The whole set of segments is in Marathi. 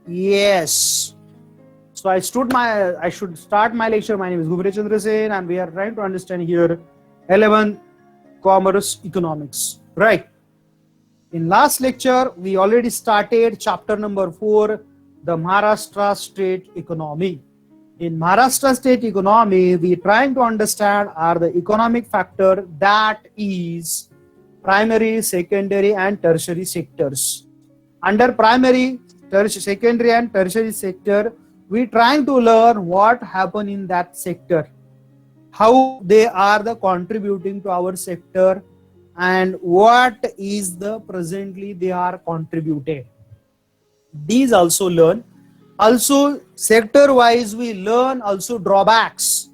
Yes. So I should start my lecture. My name is Gubri Chandra Sen, and we are trying to understand here 11 commerce economics. Right. In last lecture, we already started chapter number 4, the Maharashtra state economy. In Maharashtra state economy, we trying to understand are the economic factor that is primary, secondary, and tertiary sectors. Under primary, secondary, and tertiary sector, we trying to learn what happened in that sector, how they are the contributing to our sector, and what is the presently they are contributed. These also learn. Also sector wise we learn also drawbacks.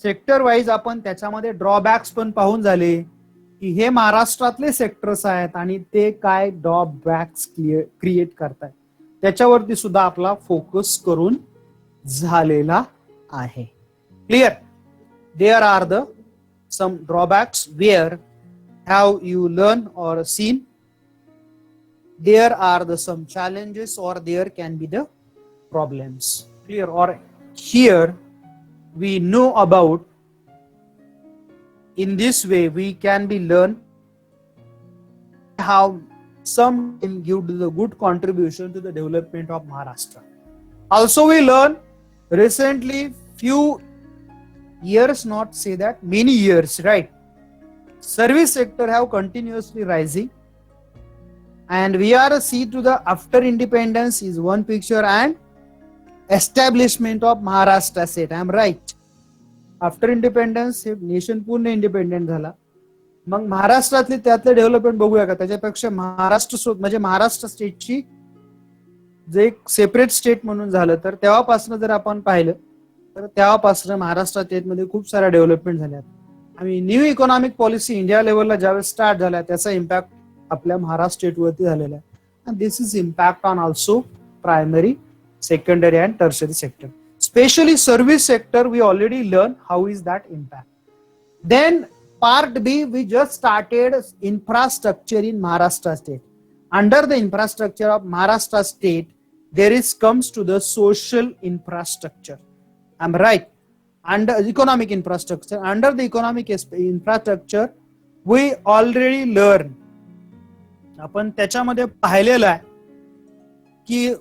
Sector wise आपण त्याच्यामध्ये ड्रॉबॅक्स पण पाहून झाले की हे महाराष्ट्रातले सेक्टर्स आहेत आणि ते काय ड्रॉबॅक्स क्रिएट करतायत त्याच्यावरती सुद्धा आपला फोकस करून झालेला आहे. Clear. There are the some drawbacks where have you learn or seen. There are the some challenges or there can be the problems. Clear. Or here we know about, in this way we can be learn how some can give the good contribution to the development of Maharashtra. Also we learn recently few years, not say that many years, right, service sector have continuously rising. And we are see to the after independence is one picture and establishment of Maharashtra state. I am right. After independence nation पूर्ण इंडिपेंडेंट झाला. मग महाराष्ट्रातले त्यातले डेव्हलपमेंट बघूया का. त्याच्यापेक्षा महाराष्ट्र म्हणजे महाराष्ट्र स्टेटची जे एक सेपरेट स्टेट म्हणून झालं तर तेव्हापासून जर आपण पाहिलं तर तेव्हापासून महाराष्ट्र स्टेटमध्ये खूप साऱ्या डेव्हलपमेंट झाल्या. आणि न्यू इकॉनॉमिक पॉलिसी इंडिया लेवलला ज्यावेळेस स्टार्ट झाला त्याचा इम्पॅक्ट आपल्या महाराष्ट्र स्टेटवरती झालेला आहे. and this is impact on also primary, secondary and tertiary sector. Especially service sector we already learned how is that impact. Then part B we just started infrastructure in Maharashtra state. Under the infrastructure of Maharashtra state there is comes to the social infrastructure. I'm right. Under economic infrastructure, under the economic infrastructure we already learn, आपण त्याच्यामध्ये पाहिलेलं आहे की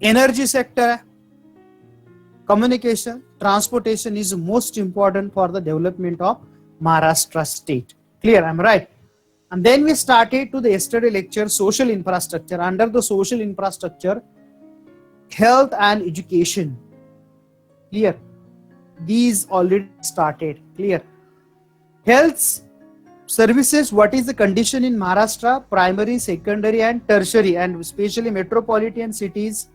एनर्जी सेक्टर आहे, communication, transportation is most important for the development of Maharashtra state. Clear. I am right. And then we started to the yesterday lecture social infrastructure. Under the social infrastructure, health and education. Clear. These already started. Clear. Health services, what is the condition in Maharashtra, primary, secondary and tertiary, and especially metropolitan cities,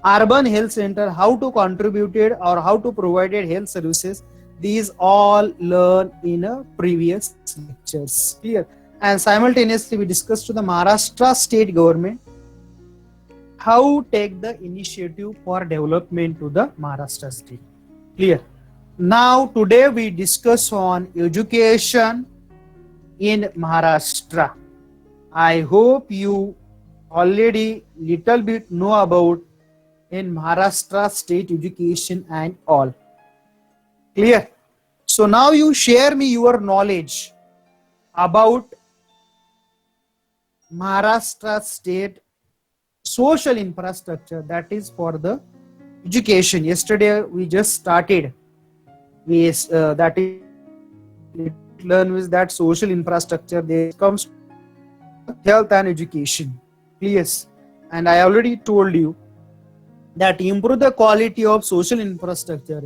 urban health center, how to contribute it or how to provide health services. These all learn in a previous lectures. Clear. And simultaneously we discussed to the Maharashtra state government how take the initiative for development to the Maharashtra state. Clear. Now today we discuss on education in Maharashtra. I hope you already little bit know about in Maharashtra state education and all. Clear. So now you share me your knowledge about Maharashtra state social infrastructure, that is for the education. Yesterday we just started. We that is learn with that social infrastructure. There comes health and education. Please. And I already told you that improve the quality of social infrastructure.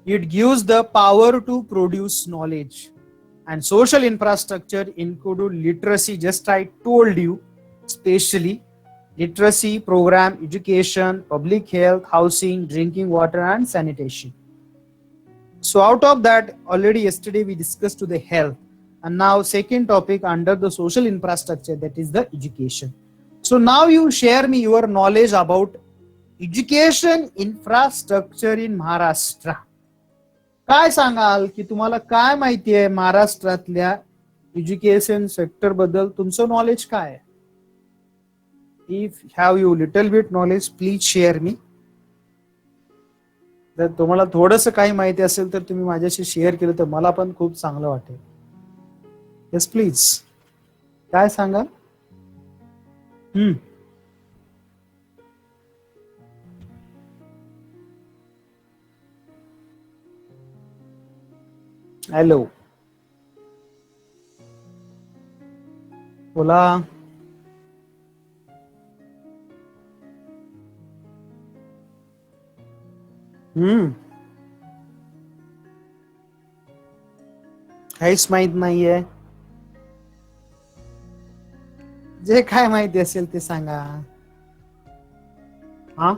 It gives the power to produce knowledge. And social infrastructure include literacy. Just I told you, especially literacy program, education, public health, housing, drinking water, and sanitation. So out of that, already yesterday we discussed to the health, and now second topic under the social infrastructure, that is the education. So now you share me your knowledge about education infrastructure in Maharashtra. काय सांगाल की तुम्हाला काय माहिती आहे महाराष्ट्रातल्या एज्युकेशन सेक्टर बद्दल, तुमचं नॉलेज काय आहे? If have you little bit knowledge please share me. जर तुम्हाला थोडंसं काही माहिती असेल तर तुम्ही माझ्याशी शेअर केलं तर मला पण खूप चांगलं वाटेल. Yes please. काय सांगा. हॅलो, बोला. काहीच माहित नाहीये. जे काय माहिती असेल ते सांगा. हा,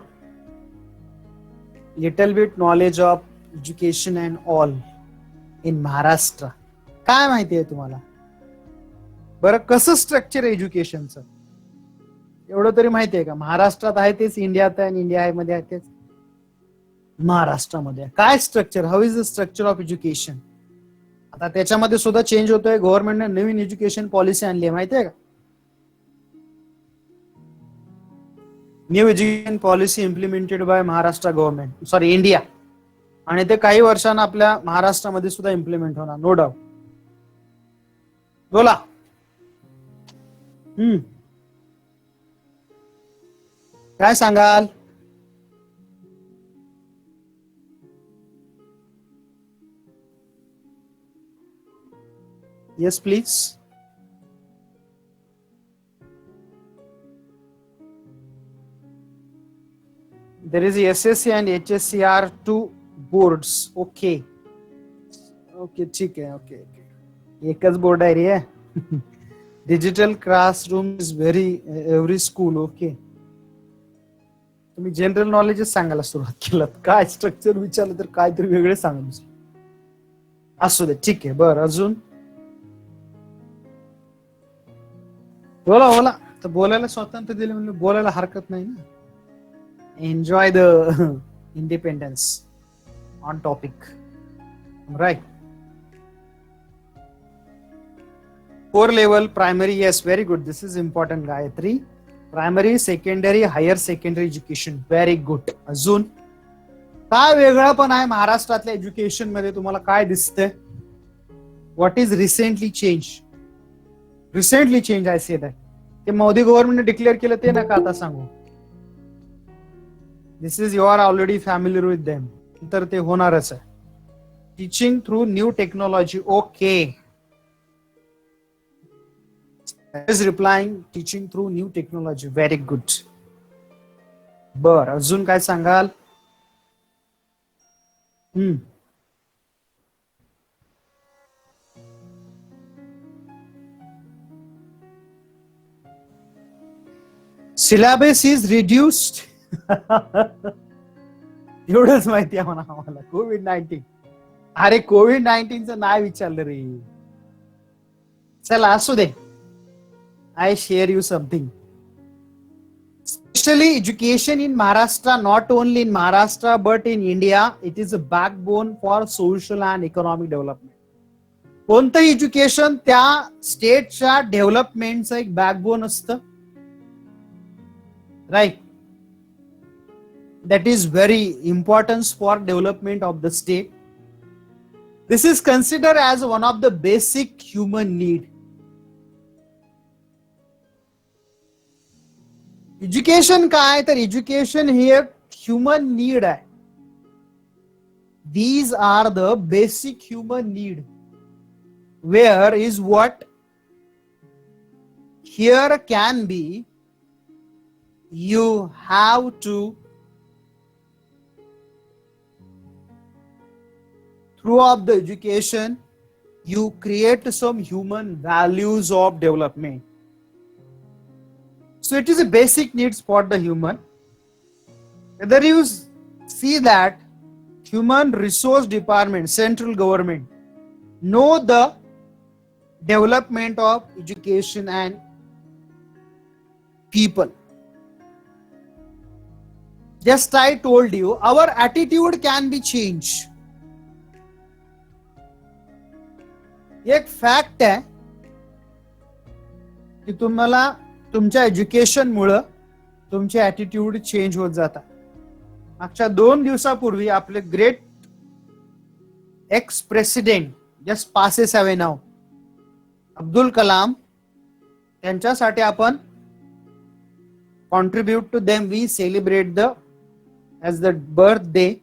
little bit knowledge of education and all in Maharashtra. काय माहिती आहे तुम्हाला? बरं, कसं स्ट्रक्चर आहे एज्युकेशनचं एवढं तरी माहिती आहे का? महाराष्ट्रात आहे तेच इंडियात आहे आणि इंडिया मध्ये आहे तेच महाराष्ट्रामध्ये. काय structure, how is the structure of education? आता त्याच्यामध्ये सुद्धा चेंज होतोय. गव्हर्नमेंटने नवीन एज्युकेशन पॉलिसी आणली आहे, माहिती आहे का? New education policy implemented by Maharashtra government, sorry India. आणि ते काही वर्षांना आपल्या महाराष्ट्रामध्ये सुद्धा इम्प्लिमेंट होणार, नो डाऊट. बोला. काय सांगाल? Yes please. There is SSC and HSC are two boards. Okay. Okay, ठीक आहे. ओके ओके, एकच बोर्ड आहे रे. Digital classroom is very every school. Okay, तुम्ही जनरल नॉलेजच सांगायला सुरुवात केलं. काय स्ट्रक्चर विचारलं तर काहीतरी वेगळे सांगा. असू दे, ठीक आहे. बरं, अजून बोला बोला. तर बोलायला स्वातंत्र्य दिले म्हणजे बोलायला हरकत नाही ना. Enjoy the independence on topic, right. 4 level primary, yes, very good. This is important, Gayatri. Primary, secondary, higher secondary education, very good. अजून काय वेगळं पण आहे महाराष्ट्रातल्या एज्युकेशन मध्ये? तुम्हाला काय दिसतंय? What is recently change? Recently change I say that. ते मोदी गव्हर्नमेंटने डिक्लेअर केलं ते नका आता सांगू. This is, you are already familiar with them. तर ते होणारच आहे. Teaching through new technology. Okay, is replying teaching through new technology, very good. बर, अजून काय सांगाल? Syllabus is reduced. एवढंच माहिती आहे म्हणा आम्हाला. COVID-19. अरे COVID-19चं नाही विचारलं रे. चला असू दे. I share you something. Especially education in Maharashtra, not only in Maharashtra but in India, it is a backbone for social and economic development. कोणतंही एज्युकेशन त्या स्टेटच्या डेव्हलपमेंटचं एक बॅकबोन असतं, right. That is very importance for development of the state. This is consider as one of the basic human need. Education काय? तर एज्युकेशन ही एक ह्युमन नीड आहे. These are the basic human need. Where is what here can be you have to through of the education you create some human values of development. So it is a basic needs for the human. Whether you see that human resource department, central government know the development of education and people. Just I told you, our attitude can be changed. एक फॅक्ट आहे की तुम्हाला तुमच्या एज्युकेशन मुळे तुमचे ऍटिट्यूड चेंज होत जातात. मागच्या 2 दिवसापूर्वी आपले great ex president just passes away नाव अब्दुल कलाम, त्यांच्यासाठी आपण contribute to them we celebrate the as the birthday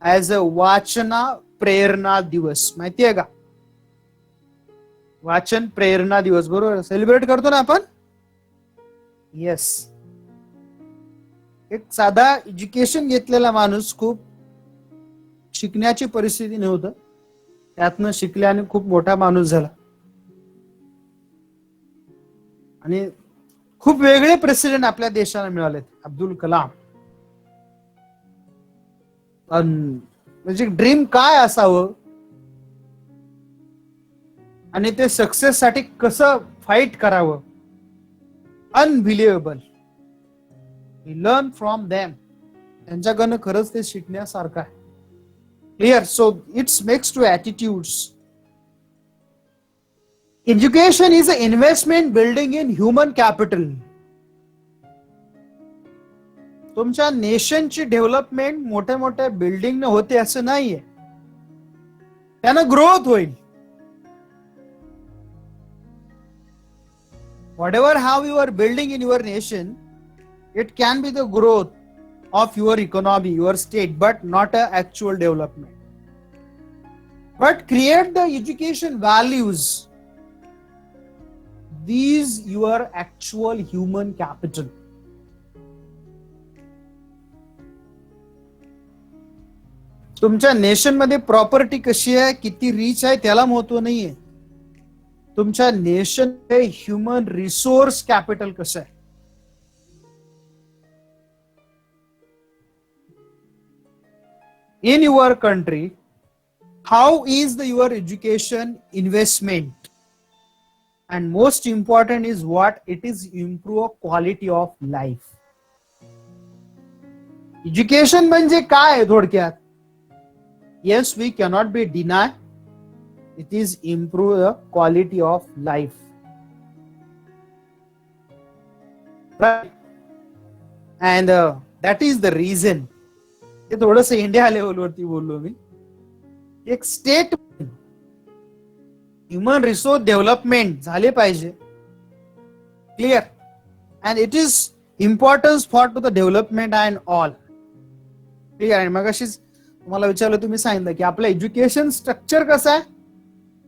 as a वाचना प्रेरणा दिवस. माहितीये का? वाचन प्रेरणा दिवस बरोबर सेलिब्रेट करतो ना आपण. येस. एक साधा एज्युकेशन घेतलेला माणूस, खूप शिकण्याची परिस्थिती नव्हतं, त्यातनं शिकल्याने खूप मोठा माणूस झाला. आणि खूप वेगळे प्रेसिडेंट आपल्या देशाला मिळालेत. अब्दुल कलाम म्हणजे ड्रीम काय असावं आणि ते सक्सेस साठी कसं फाईट करावं, unbelievable. We learn from them. त्यांच्याकडनं खरंच ते शिकण्यासारखं आहे. Clear. So it's makes to attitudes. Education is a investment building in human capital. तुमच्या नेशनची डेव्हलपमेंट मोठ्या मोठ्या बिल्डिंग न होते असं नाहीये, त्यानं ग्रोथ होईल. Whatever how you are building in your nation, it can be the growth of your economy, your state, but not an actual development. But create the education values. These your actual human capital. तुमच्या नेशन मध्ये प्रॉपर्टी कशी आहे, किती रिच आहे त्याला महत्व नाहीये. तुमच्या नेशन ह्युमन रिसोर्स कॅपिटल कसं आहे. In your country how is the your education investment and most important is what it is improve quality of life. Education म्हणजे काय थोडक्यात. Yes, we cannot be deny it is improve the quality of life, right? And that is the reason. हे थोडस इंडिया लेवल वरती बोललो मी. एक स्टेट ह्युमन रिसोर्स डेव्हलपमेंट झाले पाहिजे. Clear. And it is importance for to the development and all. Clear. आणि मग अशीच तुम्हाला विचारलं, तुम्ही सांगितलं की आपलं एज्युकेशन स्ट्रक्चर कसं आहे.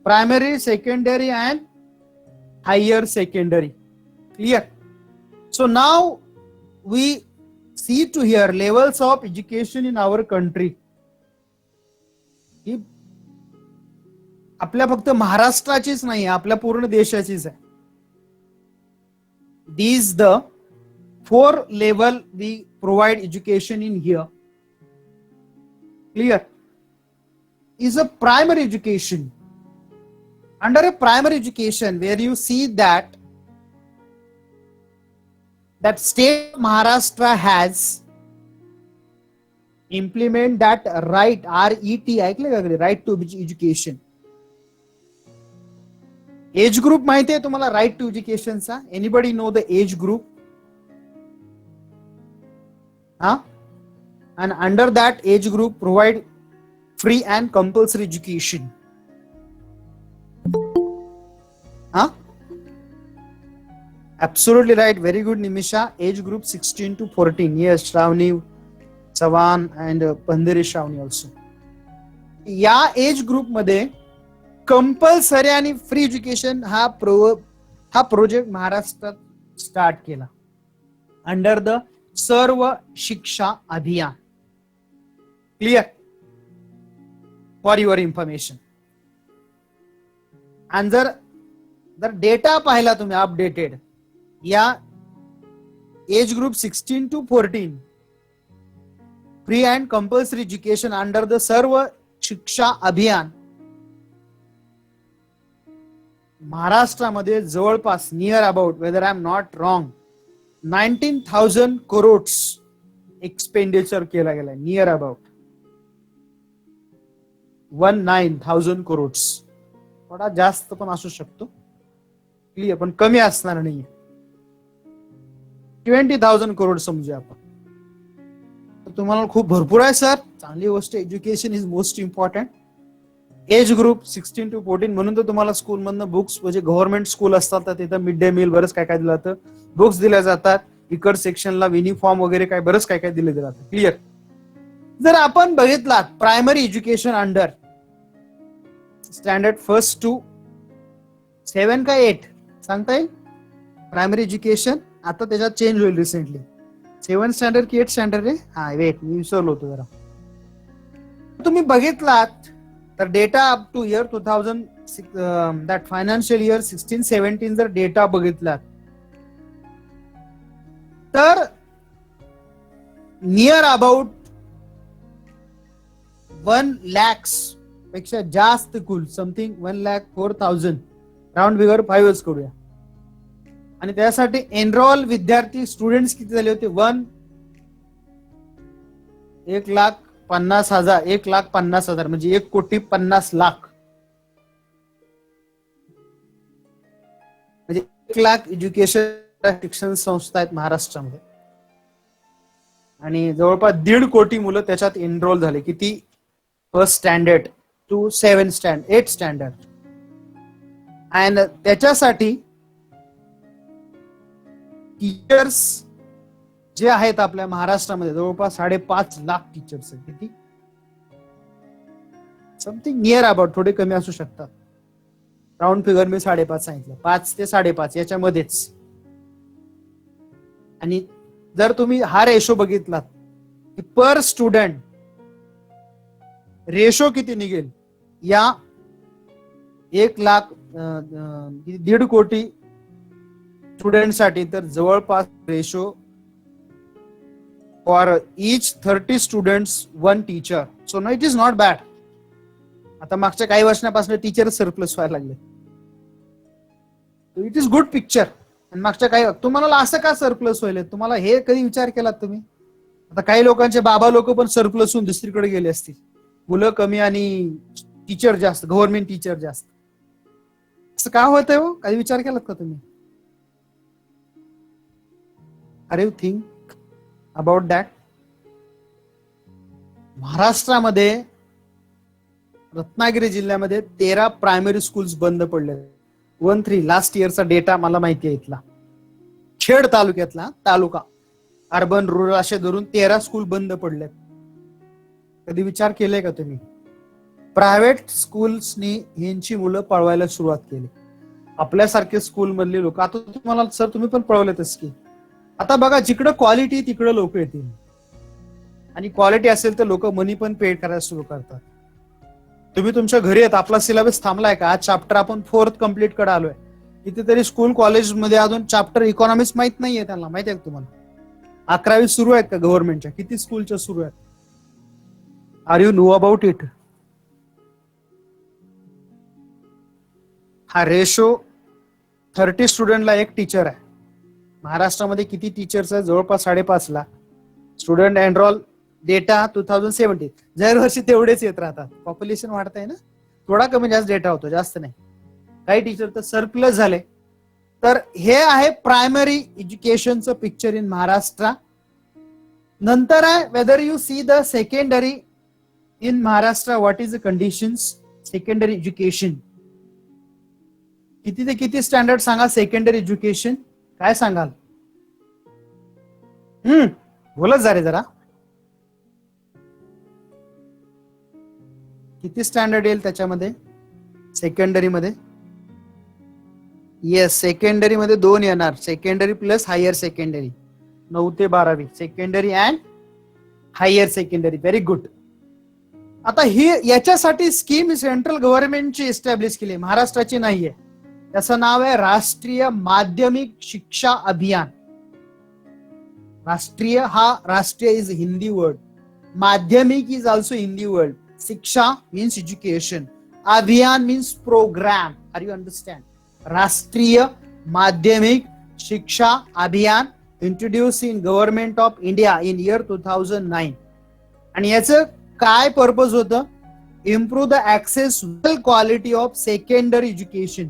Primary, secondary and higher secondary. Clear. So now we see to here levels of education in our country. आपल्या फक्त महाराष्ट्राचीच नाही, आपल्या पूर्ण देशाचीच आहे. These the 4 level we provide education in here. Clear. Is a primary education. Under a primary education, where you see that state of Maharashtra has implement that right, RET, ऐकले का? Right to education. Age group माहिती आहे तुम्हाला right to education चा? Anybody know the age group? And under that age group provide free and compulsory education. Absolutely right. Very good, Nimisha. Age group 16 to 14. Yes, Shravani, Savan and Pandiri Shravani also. या एज ग्रुप मध्ये कंपल्सरी आणि फ्री एज्युकेशन हा प्रोजेक्ट महाराष्ट्रात स्टार्ट केला under the Sarva Shiksha Abhiyan. Clear. For your information. आणि जर डेटा पाहिला तुम्ही अपडेटेड, या age group 16 to 14 free and compulsory education under the Sarva Shiksha Abhiyan महाराष्ट्रामध्ये जवळपास near about, whether I am not wrong, 19,000 crores expenditure केला गेला. Near about 19,000 crores. थोडा जास्त पण असू शकतो. क्लिअर. पण कमी असणार नाही. 20,000 करोड समजूया आपण. तुम्हाला खूप भरपूर आहे सर, चांगली गोष्ट. Education is most important. Age group 16 to 14, म्हणून तर तुम्हाला स्कूल मधनं बुक्स, म्हणजे गव्हर्नमेंट स्कूल असतात तर तिथं मिड डे मील बरंच काय काय दिलं जातं, बुक्स दिल्या जातात. इकड सेक्शनला युनिफॉर्म वगैरे काय बरंच काय काय दिलं जातं. क्लिअर. जर आपण बघितला primary education under standard 1st to 7 का 8 सांगता येईल? प्रायमरी एज्युकेशन आता त्याच्यात चेंज होईल रिसेंटली. 7 स्टँडर्ड की 8 स्टँडर्ड रे? हा वेट, मी विसरलो होतो जरा. तुम्ही बघितलात तर data up to year 2000 that financial year 16-17 जर डेटा बघितलात तर नियर अबाउट 1 lakhs पेक्षा जास्त कुल, समथिंग 1,04,000, राऊंड फिगर 5च करूया. आणि त्यासाठी एनरोल विद्यार्थी स्टुडंट्स किती झाले होते? 1,50,000, 1,50,000 म्हणजे 1,50,00,000 म्हणजे 1,00,000 एज्युकेशन शिक्षण संस्था आहेत महाराष्ट्रामध्ये. आणि जवळपास 1.5 कोटी मुलं त्याच्यात एनरोल झाले. किती? 1st standard to 8 standard. आणि त्याच्यासाठी टीचर्स जे आहेत आपल्या महाराष्ट्रामध्ये जवळपास 5.5 लाख टीचर्स आहेत. किती? समथिंग नियर अबाउट, थोडे कमी असू शकतात. राऊंड फिगर मी 5.5 सांगितलं, 5 ते 5.5 याच्यामध्येच. आणि जर तुम्ही हा रेशो बघितलात की पर स्टुडंट रेशो किती निघेल या 1,00,000 कोटी स्टुडंट साठी, तर जवळपास ratio for each 30 students 1 teacher. So no, it is not bad. आता मागच्या काही वर्षांपासून टीचर सरप्लस व्हायला लागले. It is good picture. आणि मागच्या काही, तुम्हाला असं का सरप्लस व्हायला, तुम्हाला हे कधी विचार केलात तुम्ही? आता काही लोकांचे बाबा लोक पण सरप्लस होऊन दुसरीकडे गेले असतील. मुलं कमी आणि टीचर जास्त, गव्हर्नमेंट टीचर जास्त. असं का होतंय हो? काही विचार केलात का तुम्ही? Are you think about that? महाराष्ट्रामध्ये रत्नागिरी जिल्ह्यामध्ये 13 प्रायमरी स्कूल्स बंद पडले. 13 लास्ट इयरचा डेटा मला माहिती आहे इथला. खेड तालुक्यातला, तालुका अर्बन रुरल असे धरून 13 स्कूल बंद पडलेत. कधी विचार केलाय का तुम्ही? प्रायव्हेट स्कूल्सनी ह्यांची मुलं पळवायला सुरुवात केली. आपल्यासारखे स्कूल मधले लोक, आता तुम्हाला सर तुम्ही पण पळवलेतच की. आता बघा, जिकडं क्वालिटी तिकडं लोक येतील. आणि क्वालिटी असेल तर लोक मनी पण पेड करायला सुरू करतात. तुम्ही तुमच्या घरी आहेत, आपला सिलेबस थांबलाय का? आज चॅप्टर आपण 4th कम्प्लीट कडे आलोय. कितीतरी स्कूल कॉलेज मध्ये अजून चॅप्टर इकॉनॉमिक्स माहित नाहीये त्यांना. माहिती आहे का तुम्हाला? 11वी सुरू आहेत का गव्हर्नमेंटच्या? किती स्कूलच्या सुरू आहेत? Are you know about it? हा रेशो 30 स्टुडंटला 1 टीचर आहे. महाराष्ट्रामध्ये किती टीचर्स आहेत? जवळपास 5.5 लाख. स्टुडंट एनरोल डेटा 2017, दरवर्षी तेवढेच येत राहतात. पॉप्युलेशन वाढत आहे ना, थोडा कमी जास्त डेटा होतो, जास्त नाही. काही टीचर तर सरप्लस झाले. तर हे आहे प्रायमरी एज्युकेशनचं पिक्चर इन महाराष्ट्र. नंतर आहे weather you see the secondary in Maharashtra, what is the conditions secondary education. किती ते किती स्टँडर्ड सांगा सेकंडरी एज्युकेशन? काय सांगाल? बोलत जा रे जरा. किती स्टँडर्ड येईल त्याच्यामध्ये सेकंडरी मध्ये? येस, सेकंडरी मध्ये 2 येणार. सेकंडरी प्लस हायर सेकंडरी, 9 ते 12वी secondary and higher secondary. Very good. आता ही याच्यासाठी स्कीम सेंट्रल गव्हर्नमेंटची एस्टॅब्लिश केली, महाराष्ट्राची नाहीये. त्याचं नाव आहे राष्ट्रीय माध्यमिक शिक्षा अभियान. राष्ट्रीय, हा राष्ट्रीय इज हिंदी वर्ड, माध्यमिक इज ऑल्सो हिंदी वर्ड. शिक्षा means education, अभियान means program. Are you understand? राष्ट्रीय माध्यमिक शिक्षा अभियान introduced in government of India in year 2009. आणि याचं काय पर्पज होतं? Improve the access well quality of secondary education.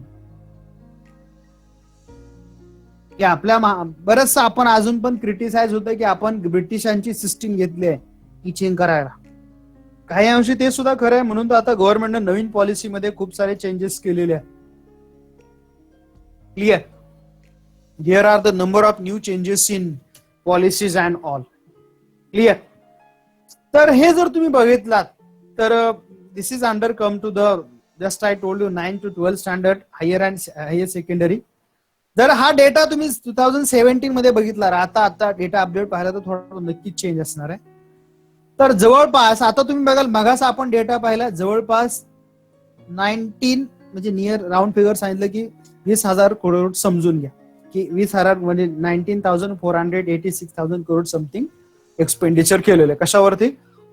की आपल्या बरंच आपण अजून पण क्रिटिसाइज होतं की आपण ब्रिटिशांची सिस्टीम घेतली आहे टीचिंग करायला. काही अंशी ते सुद्धा खरं आहे, म्हणून तर आता गव्हर्नमेंटने नवीन पॉलिसीमध्ये खूप सारे चेंजेस केलेले आहेत. Clear. Here are the number of new changes in policies and all. Clear. तर हे जर तुम्ही बघितलात तर this is under come to the just I told you 9 to 12 standard higher and higher secondary. जर हा डेटा तुम्ही 2017 मध्ये बघितला, आता डेटा अपडेट पाहिला तर थोडा नक्कीच चेंज असणार आहे. तर जवळपास आता तुम्ही बघाल, मगास आपण डेटा पाहिला जवळपास 19 म्हणजे नियर राऊंड फिगर सांगितलं की 20,000 करोड समजून घ्या की 20,000 म्हणजे 19,486,000 करोड समथिंग एक्सपेंडिचर केलेलं आहे. कशावरती?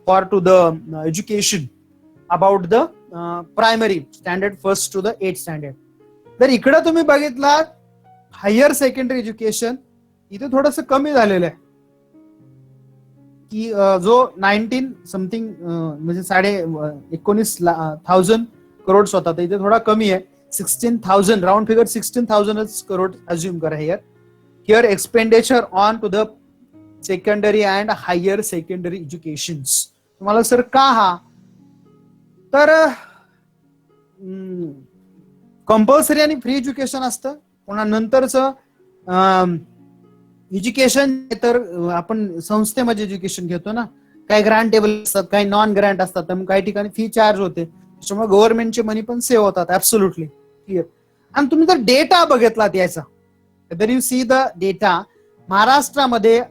For to the education about the primary standard first to the 8th standard. तर इकडे तुम्ही बघितला हायर सेकंडरी एज्युकेशन इथे थोडंसं कमी झालेलं आहे की जो 19 समथिंग म्हणजे 19,000 करोड होता तर इथे थोडा कमी आहे. 16,000 राउंड फिगर 16,000 करोड अज्युम करा here. Here expenditure on to the secondary and higher secondary education. तुम्हाला सर का हा? तर कंपल्सरी आणि फ्री एज्युकेशन असतं. पुन्हा नंतरचं एज्युकेशन तर आपण संस्थेमध्ये एज्युकेशन घेतो ना, काही ग्रांटेबल असतात, काही नॉन ग्रांट असतात, त्यामुळे काही ठिकाणी फी चार्ज होते, त्याच्यामुळे गव्हर्नमेंटचे मनी पण सेव्ह होतात. Absolutely clear. आणि तुम्ही जर डेटा बघितलात याचा, जर यू सी द डेटा, महाराष्ट्रामध्ये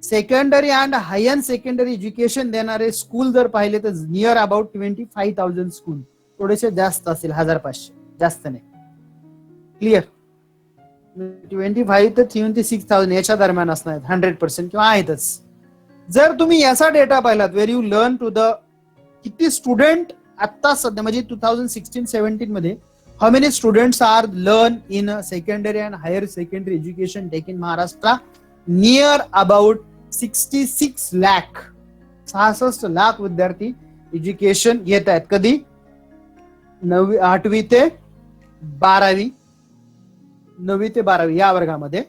secondary and higher secondary education देणारे स्कूल जर पाहिले तर नियर अबाउट 25,000 स्कूल. थोडेसे जास्त असेल, 1,500, जास्त नाही. क्लिअर. 25 ते 26,000 याच्या दरम्यान असणार 100% किंवा आहेतच. जर तुम्ही याचा डेटा पाहिलात where you learn to the किती स्टुडंट आता सध्या म्हणजे 2016-17 मध्ये how many students are learn in secondary and higher secondary education take in Maharashtra? Near about 66 lakh, 66 lakh विद्यार्थी एज्युकेशन घेत आहेत. कधी? 8वी ते 12वी, 9वी ते 12वी या वर्गामध्ये.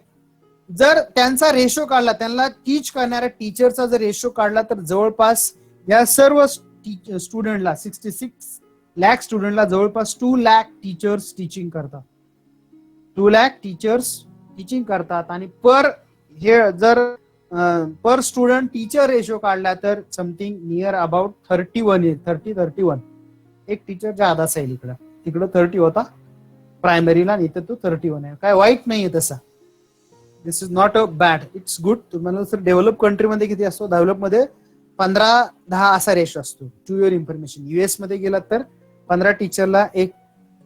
जर त्यांचा रेशो काढला, त्यांना टीच करणाऱ्या टीचरचा जर रेशो काढला तर जवळपास या सर्व स्टुडंटला 66 लाख स्टुडंटला जवळपास 2 लाख टीचर्स टीचिंग करतात. 2 लाख टीचर्स टीचिंग करतात. आणि पर हे जर पर स्टुडंट टीचर रेशो काढला तर समथिंग नियर अबाउट 31 येईल. 31 एक टीचर जादा असेल. इकडं 30 होता प्रायमरीला, इथं तो 31 आहे. काय वाईट नाहीये तसा. This is not a bad, it's good. तुम्हाला सर डेव्हलप कंट्रीमध्ये किती असतो? डेव्हलप मध्ये 15-10 असा रेशो असतो. To your information. US मध्ये गेलात तर 15 टीचरला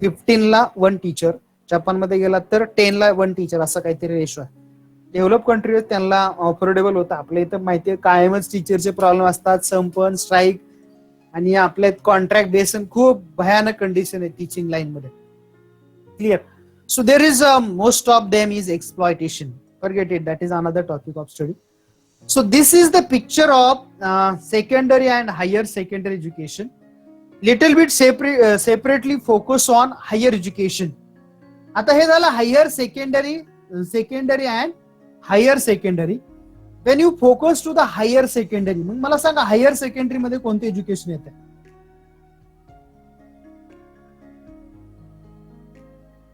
15 ला 1 टीचर. जपानमध्ये गेलात तर 10 ला 1 टीचर, असं काहीतरी रेशो आहे. डेव्हलप कंट्री त्यांना अफोर्डेबल होतं. आपल्या इथं माहितीये कायमच टीचरचे प्रॉब्लेम असतात, संपन, स्ट्राईक, आणि आपल्या कॉन्ट्रॅक्ट बेसन खूप भयानक कंडिशन आहे टीचिंग लाईन मध्ये. Clear. So there is most of them is exploitation. Forget it. That is another topic of study. So this is the picture of secondary and higher secondary education. Little bit separately focus on higher education. आता हे झालं higher secondary and higher secondary. When you focus to the higher secondary, मग मला सांगा higher secondary मध्ये कोणते एज्युकेशन येते?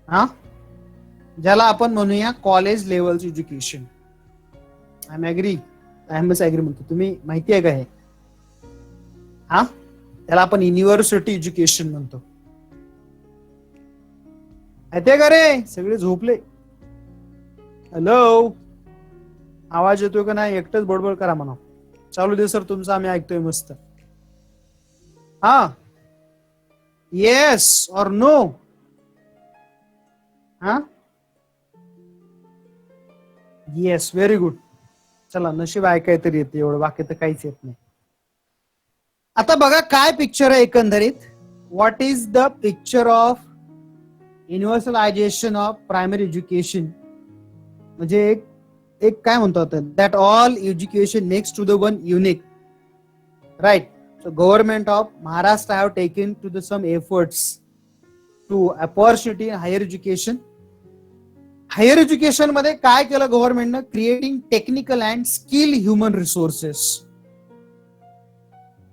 हा, ज्याला आपण म्हणूया college level education. I am agree म्हणतो. तुम्ही माहिती आहे का हे? हा, त्याला आपण युनिव्हर्सिटी एज्युकेशन म्हणतो. माहितीये का रे? सगळे झोपले. हॅलो, आवाज येतोय का नाही? एकटंच बडबड करा म्हणा. चालू दे सर तुमचं, आम्ही ऐकतोय मस्त. हा, येस और नो? हा, येस, व्हेरी गुड. चला, नशीब ऐकाय तरी येते एवढं, बाकी तर काहीच येत नाही. आता बघा काय पिक्चर आहे एकंदरीत. What is the picture of universalization of primary education? म्हणजे एक काय म्हणतो आपण, that all education next to the one unique, right? So government of Maharashtra have taken to some efforts to opportunity in higher education. Higher education मध्ये काय केलं गव्हर्नमेंटनं? Creating technical and skill human resources.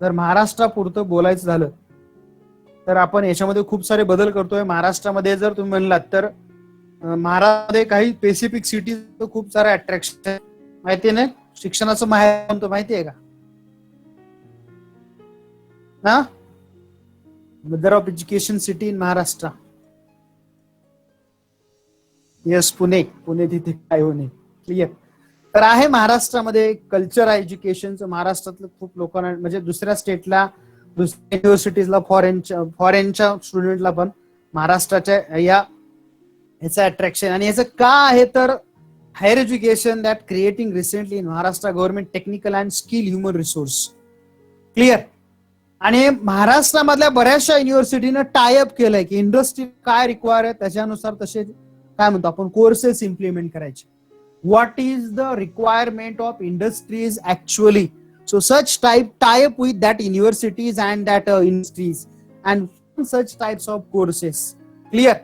जर महाराष्ट्रापुरतं बोलायचं झालं तर आपण याच्यामध्ये खूप सारे बदल करतोय. महाराष्ट्रामध्ये जर तुम्ही म्हणलात तर महाराष्ट्रामध्ये काही स्पेसिफिक सिटीज खूप सारे अट्रॅक्शन माहिती ना, शिक्षणाचं माहेर म्हणतो, माहिती आहे का ना? Mother of education city in Maharashtra. Yes, Pune. Pune तिथे काय होणे क्लिअर. तर आहे महाराष्ट्रामध्ये कल्चर एज्युकेशनचं. महाराष्ट्रातलं खूप लोकांना म्हणजे दुसऱ्या स्टेटला, दुसऱ्या युनिव्हर्सिटीजला, फॉरेनच्या स्टुडंटला पण महाराष्ट्राच्या याचं अट्रॅक्शन. आणि याचं का आहे तर higher education that creating recently in Maharashtra government technical and skill human resource. Clear. आणि महाराष्ट्रामधल्या बऱ्याचशा युनिव्हर्सिटीनं टायअप केलंय की इंडस्ट्री काय रिक्वायर आहे त्याच्यानुसार तसे काय म्हणतो आपण कोर्सेस इम्प्लिमेंट करायचे. What is the requirement of industries actually. So such tie up with that universities and that industries and such types of courses. Clear.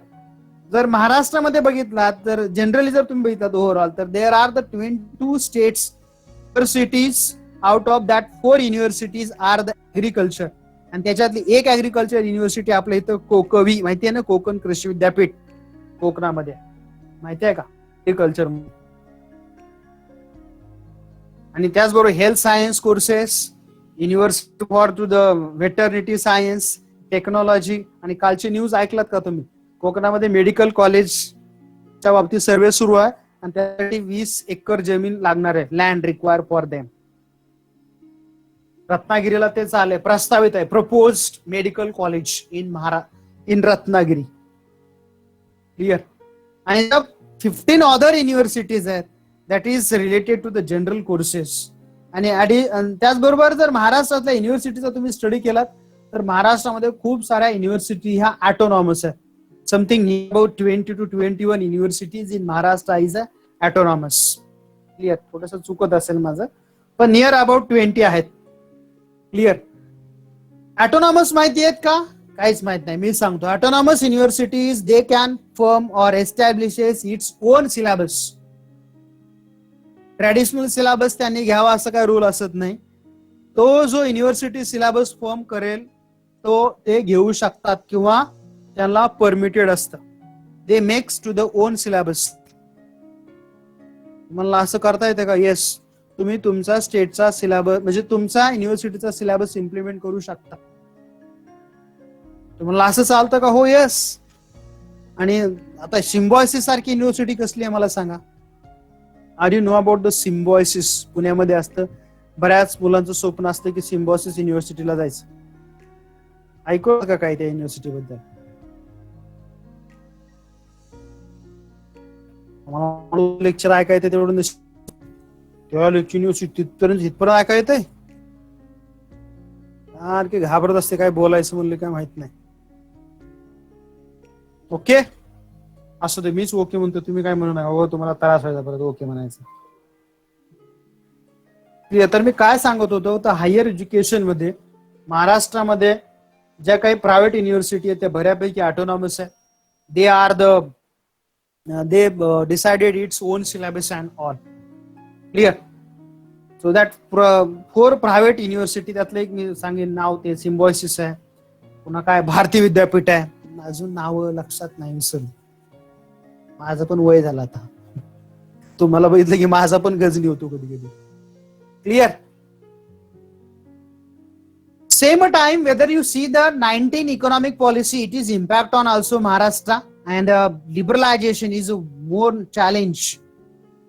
जर महाराष्ट्रामध्ये बघितलात तर जनरली जर तुम्ही बघितलात ओव्हरऑल तर there are the 22 states universities. Out of that 4 universities are the agriculture. आणि त्याच्यातली एक ऍग्रिकल्चर युनिव्हर्सिटी आपल्या इथं कोकवी, माहिती आहे ना, कोकण कृषी विद्यापीठ कोकणामध्ये, माहिती आहे का, ऍग्रिकल्चर. आणि त्याचबरोबर health science courses, university for to the veterinary science, technology. आणि कालची न्यूज ऐकलात का तुम्ही? कोकणामध्ये मेडिकल कॉलेजच्या बाबतीत सर्वे सुरू आहे आणि त्यासाठी 20 एकर जमीन लागणार आहे, लँड रिक्वायर फॉर देम. रत्नागिरीला ते चाललंय, प्रस्तावित आहे, proposed medical college in Ratnagiri. Clear. आणि 15 अदर युनिव्हर्सिटीज आहेत that is related to the general courses. आणि त्याचबरोबर जर महाराष्ट्रातल्या युनिव्हर्सिटीचा तुम्ही स्टडी केलात तर महाराष्ट्रामध्ये खूप साऱ्या युनिव्हर्सिटी ह्या ऑटोनॉमस आहेत. Something about 20 to 21 universities in Maharashtra is autonomous. Clear. थोडंसं चुकत असेल माझं, पण नियर अबाउट 20 आहेत. क्लिअर. ऑटोनॉमस माहिती आहेत का? काहीच माहित नाही. मी सांगतो. Autonomous universities they can form or establishes its own syllabus. Traditional syllabus त्यांनी घ्यावा असं काय रूल असत नाही. तो जो युनिव्हर्सिटी सिलेबस फॉर्म करेल तो ते घेऊ शकतात किंवा त्यांना परमिटेड असतं. They makes to the own syllabus. मला असं करता येतं का? येस, तुम्ही तुमचा स्टेटचा सिलेबस म्हणजे तुमचा युनिव्हर्सिटीचा सिलेबस इम्प्लिमेंट करू शकता. तुम्हाला असं चालतं का? हो, येस. आणि आता सिम्बॉयसिस सारखी युनिव्हर्सिटी कसली आहे मला सांगा. Are you know about the Symbiosis? पुण्यामध्ये असतं. बऱ्याच मुलांचं स्वप्न असतं की सिम्बॉयसिस युनिव्हर्सिटीला जायचं. ऐकू का काय त्या युनिव्हर्सिटी बद्दल? लेक्चर ऐकायचं तेवढं तेव्हा लेक्चर युनिव्हर्सिटी इथपर्यंत ऐका येतंय. यार की घाबरत असते काय बोलायचं म्हणलं काय माहित नाही. ओके, असं ते मीच ओके म्हणतो, तुम्ही काय म्हणू नका. हो, तुम्हाला त्रास व्हायचा परत ओके म्हणायचं. तर मी काय सांगत होतो तर हायर एज्युकेशन मध्ये महाराष्ट्रामध्ये ज्या काही प्रायव्हेट युनिव्हर्सिटी आहेत त्या बऱ्यापैकी ऑटोनॉमस आहे. They are they decided its own syllabus and all. Clear. So that 4 private university, त्यातलं एक मी सांगेन नाव, ते सिम्बॉयसिस आहे. पुन्हा काय भारतीय विद्यापीठ आहे. अजून नाव लक्षात नाही, विसरलो. माझं पण वय झालं आता. तुम्हाला बघितलं की माझा पण गजनी होतो कधी कधी. Clear. Same time, whether you see the 19 economic policy, it is impact on also Maharashtra and liberalization is a more challenge.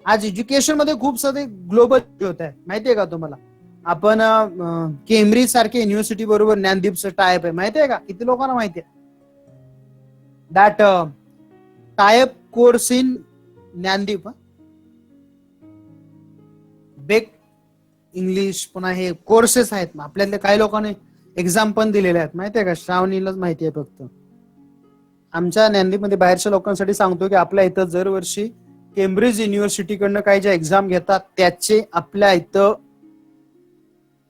आज एज्युकेशन मध्ये खूप सारे ग्लोबल होत आहे, माहितीये का तुम्हाला? आपण केम्ब्रिज सारख्या युनिव्हर्सिटी बरोबर ज्ञानदीपचं टायप आहे, माहितीये का? किती लोकांना माहितीये that type course in Dnyandeep. Back English पुन्हा हे कोर्सेस आहेत. आपल्यातले काही लोकांनी एक्झाम पण दिलेले आहेत, माहितीये का? श्रावणीलाच माहिती आहे फक्त. आमच्या ज्ञानदीपमध्ये बाहेरच्या लोकांसाठी सांगतो की आपल्या इथं दरवर्षी केम्ब्रिज युनिव्हर्सिटीकडनं काही जे एक्झाम घेतात त्याचे आपल्या इथं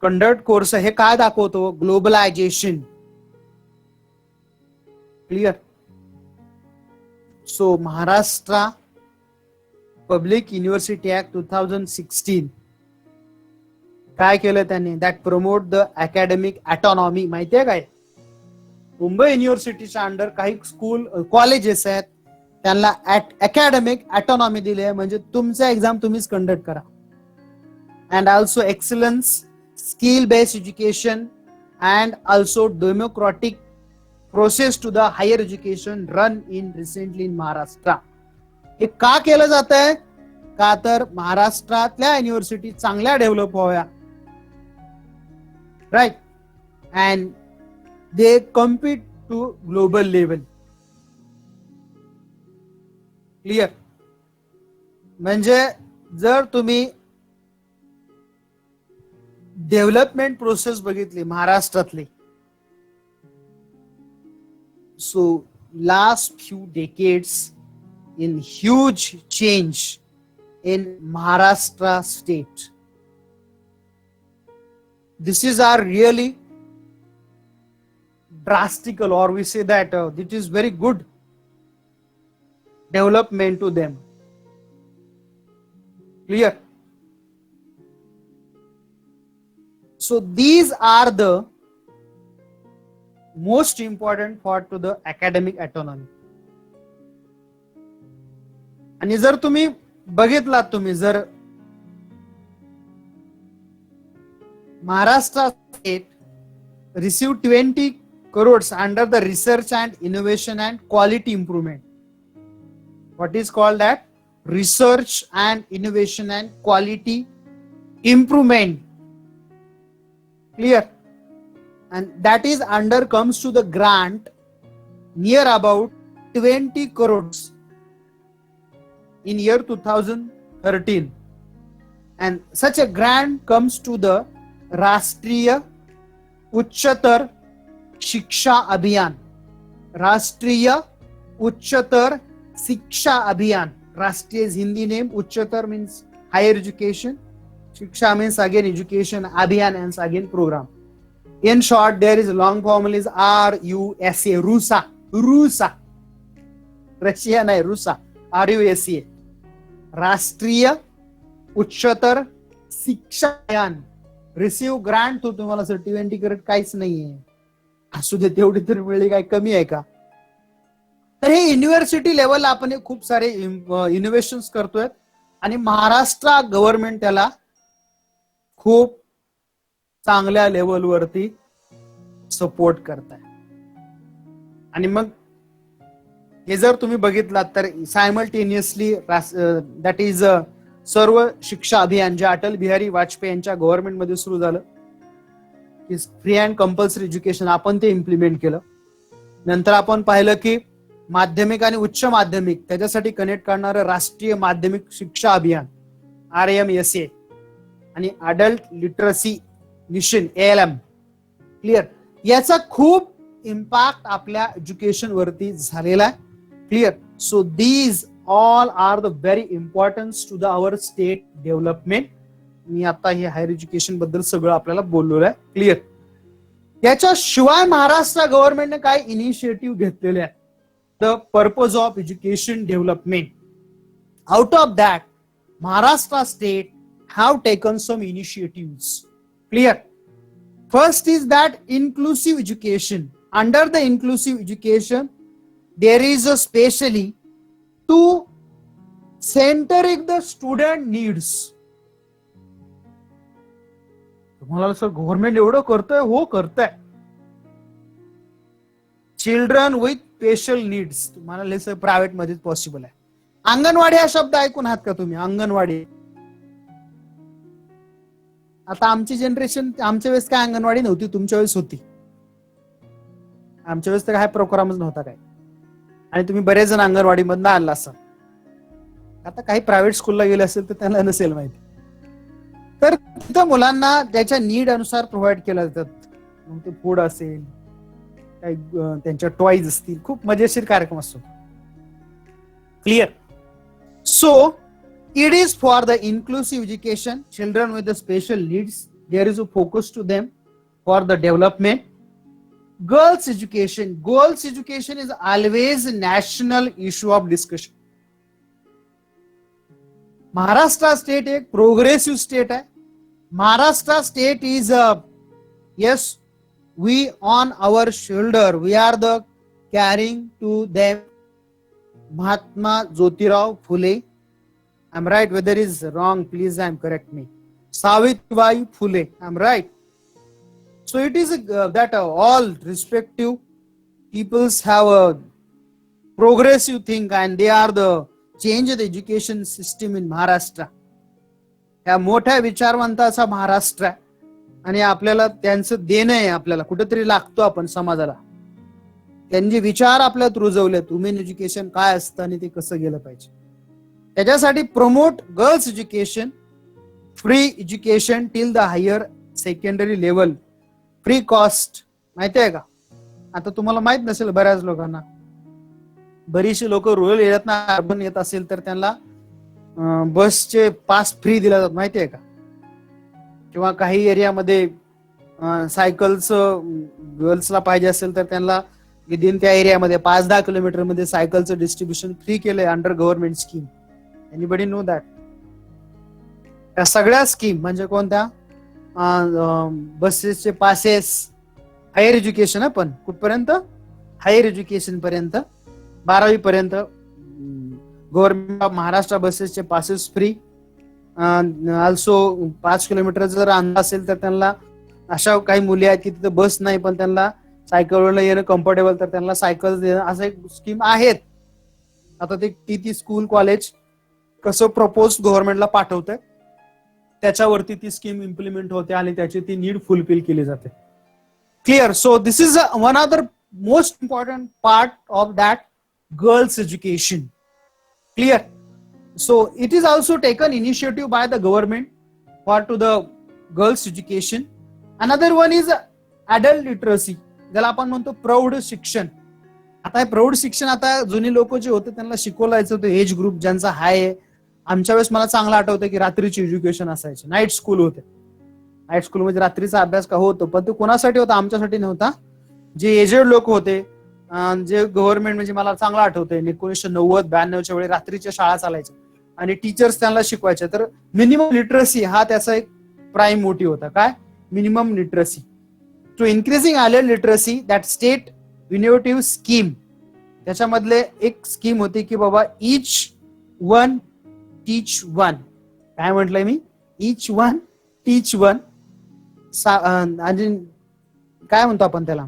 कंडक्ट कोर्स हे काय दाखवतो? Globalisation. Clear. So Maharashtra public university act 2016 काय केलं त्यांनी, that promote the academic autonomy. माहितीये काय, मुंबई युनिव्हर्सिटीच्या अंडर काही स्कूल कॉलेजेस आहेत, त्यांना अकॅडमिक ऑटोनॉमी दिली आहे, म्हणजे तुमचा एक्झाम तुम्हीच कंडक्ट करा. And also excellence, skill based education and also democratic process to the higher education run in recently in Maharashtra. हे का केलं जात आहे, का तर महाराष्ट्रातल्या युनिव्हर्सिटी चांगल्या डेव्हलप व्हाव्या, right, and they compete to global level. Clear. म्हणजे जर तुम्ही डेव्हलपमेंट प्रोसेस बघितली महाराष्ट्रातली, so last few decades in huge change in Maharashtra state. This is our really drastical, or we say that it is very good development to them. Clear? So these are the most important part to the academic autonomy. आणि जर तुम्ही बघितलात, तुम्ही जर Maharashtra state receive 20 crores under the research and innovation and quality improvement. What is called that, research and innovation and quality improvement. Clear. And that is under comes to the grant near about 20 crores in year 2013, and such a grant comes to the Rashtriya Uchchatar Shiksha Abhiyan. Rashtriya Uchchatar Shiksha Abhiyan. Rashtriya is Hindi name, Uchchatar means higher education, Shiksha means again education, Abhiyan means again program. In short, there is a long formula is RUSA, RUSA, RUSA, Russia nahi, RUSA, RUSA, राष्ट्रीय उच्चतर शिक्षा अभियान. रिसीव ग्रांट तो तुम्हाला सर्टिफिकेट काहीच नाहीये, असू दे तेवढी तरी मिळली, काय कमी आहे का. तर हे युनिव्हर्सिटी लेवलला आपण खूप सारे इनोव्हेशन करतोय आणि महाराष्ट्र गव्हर्नमेंट त्याला खूप चांगल्या लेवलवरती सपोर्ट करताय. आणि मग हे जर तुम्ही बघितलात तर सायमल्टेनियसली दॅट इज सर्व शिक्षा अभियान जे अटल बिहारी वाजपेयी यांच्या गव्हर्नमेंटमध्ये सुरू झालं, की फ्री अँड कंपल्सरी एज्युकेशन, आपण ते इम्प्लिमेंट केलं. नंतर आपण पाहिलं की माध्यमिक आणि उच्च माध्यमिक त्याच्यासाठी कनेक्ट करणारं राष्ट्रीय माध्यमिक शिक्षा अभियान RMSA आणि adult literacy mission ALM. Clear. याचा खूप इम्पॅक्ट आपल्या एज्युकेशन वरती झालेला आहे. Clear. So these all are the very importance to the our state development. मी आता हे हायर एज्युकेशन बद्दल सगळं आपल्याला बोललेलं आहे. क्लिअर. याच्याशिवाय महाराष्ट्र गव्हर्नमेंटने काय इनिशिएटिव्ह घेतलेले आहेत, the purpose of education development. Out of that Maharashtra state have taken some initiative. Clear. First is that inclusive education. Under the inclusive education, there is a specially to centering the student needs. तुम्हाला सर गव्हर्नमेंट एवढं करतंय, हो करतंय. चिल्ड्रन विथ स्पेशल नीड्स तुम्हाला सर प्रायव्हेट मध्ये पॉसिबल आहे. अंगणवाडी हा शब्द ऐकून आहात का तुम्ही, अंगणवाडी. आता आमची जनरेशन, आमच्या वेळेस काय अंगणवाडी नव्हती, तुमच्या वेळेस होती. आमच्या वेळेस तर काय प्रोग्रामच नव्हता काय, आणि तुम्ही बरेच जण अंगणवाडी मधनं आला असाल. आता काही प्रायव्हेट स्कूलला गेले असेल तर त्यांना नसेल माहिती. तर तिथं मुलांना त्याच्या नीड अनुसार प्रोव्हाइड केलं जातात. मग ते फूड असेल, काही त्यांच्या टॉयज असतील, खूप मजेशीर कार्यक्रम असतो. Clear. So it is for the inclusive education, children with the special needs, there is a focus to them for the development. Girls education is always a national issue of discussion. Maharashtra state एक प्रोग्रेसिव्ह स्टेट आहे. Maharashtra state is yes, we on our shoulder, we are the carrying to them Mahatma Jyotirao Phule. I'm right. Whether is wrong, please correct me. Savitribai Phule. I'm right. So it is that all respective peoples have a progressive thing and they are the change the education system in Maharashtra. या मोठ्या विचारवंताचा महाराष्ट्र आहे आणि आपल्याला त्यांचं देणं आहे. आपल्याला कुठेतरी लागतो आपण समाजाला. त्यांचे विचार आपल्यात रुजवलेत. वुमेन एज्युकेशन काय असतं आणि ते कसं गेलं पाहिजे. त्याच्यासाठी promote girls education, free education till the higher secondary level, free cost. माहिती आहे का? आता तुम्हाला माहित नसेल बऱ्याच लोकांना, बरीचशी लोक रुरल एरियात ना अर्बन येत असेल तर त्यांना बसचे पास फ्री दिले जातात. माहिती आहे का? किंवा काही एरियामध्ये सायकलचं गर्ल्सला पाहिजे असेल तर त्यांना विदिन त्या एरियामध्ये 5-10 किलोमीटर मध्ये सायकलचं डिस्ट्रीब्युशन फ्री केलंय under government scheme. Anybody know that? या सगळ्या स्कीम म्हणजे कोणत्या? बसेसचे पासेस, हायर एज्युकेशन, पण कुठपर्यंत? हायर एज्युकेशन पर्यंत, 12वी पर्यंत गव्हर्नमेंट ऑफ महाराष्ट्र बसेसचे पासेस फ्री. ऑल्सो 5 किलोमीटर जर अंतर असेल तर त्यांना, अशा काही मुली आहेत की तिथे बस नाही पण त्यांना सायकलवर येणं कम्फर्टेबल, तर त्यांना सायकल देणं, असं एक स्कीम आहेत. आता ते ती स्कूल कॉलेज कसं प्रपोज गव्हर्नमेंटला पाठवतंय त्याच्यावरती ती स्कीम इम्प्लिमेंट होते आणि त्याची ती नीड फुलफिल केली जाते. Clear? So this is one of the most important part of that girls education. Clear? So it is also taken initiative by the government for to the girls education. Another one is adult literacy, ज्याला आपण म्हणतो प्रौढ शिक्षण. आता हे प्रौढ शिक्षण, आता जुनी लोक जे होते त्यांना शिकवलायचं होतं एज ग्रुप ज्यांचा हाय आहे. आमच्या वेळेस मला चांगलं आठवतं की रात्रीची एज्युकेशन असायचे, नाईट स्कूल होते. नाईट स्कूल म्हणजे रात्रीचा अभ्यास का होतो, पण तो कोणासाठी होता? आमच्यासाठी नव्हता. जे एजेड लोक होते, जे गव्हर्नमेंट, म्हणजे मला चांगलं आठवतंय 1990-92च्या वेळी रात्रीच्या शाळा चालायच्या आणि टीचर्स त्यांना शिकवायचे. तर मिनिमम लिटरसी हा त्याचा एक प्राईम मोटिव्ह होता. काय? Minimum literacy. To increasing adult literacy, that state innovative scheme. त्याच्यामधले एक स्कीम होती की बाबा इच वन टीच वन. काय म्हटलंय मी? इच वन टीच वन. आणि काय म्हणतो आपण त्याला?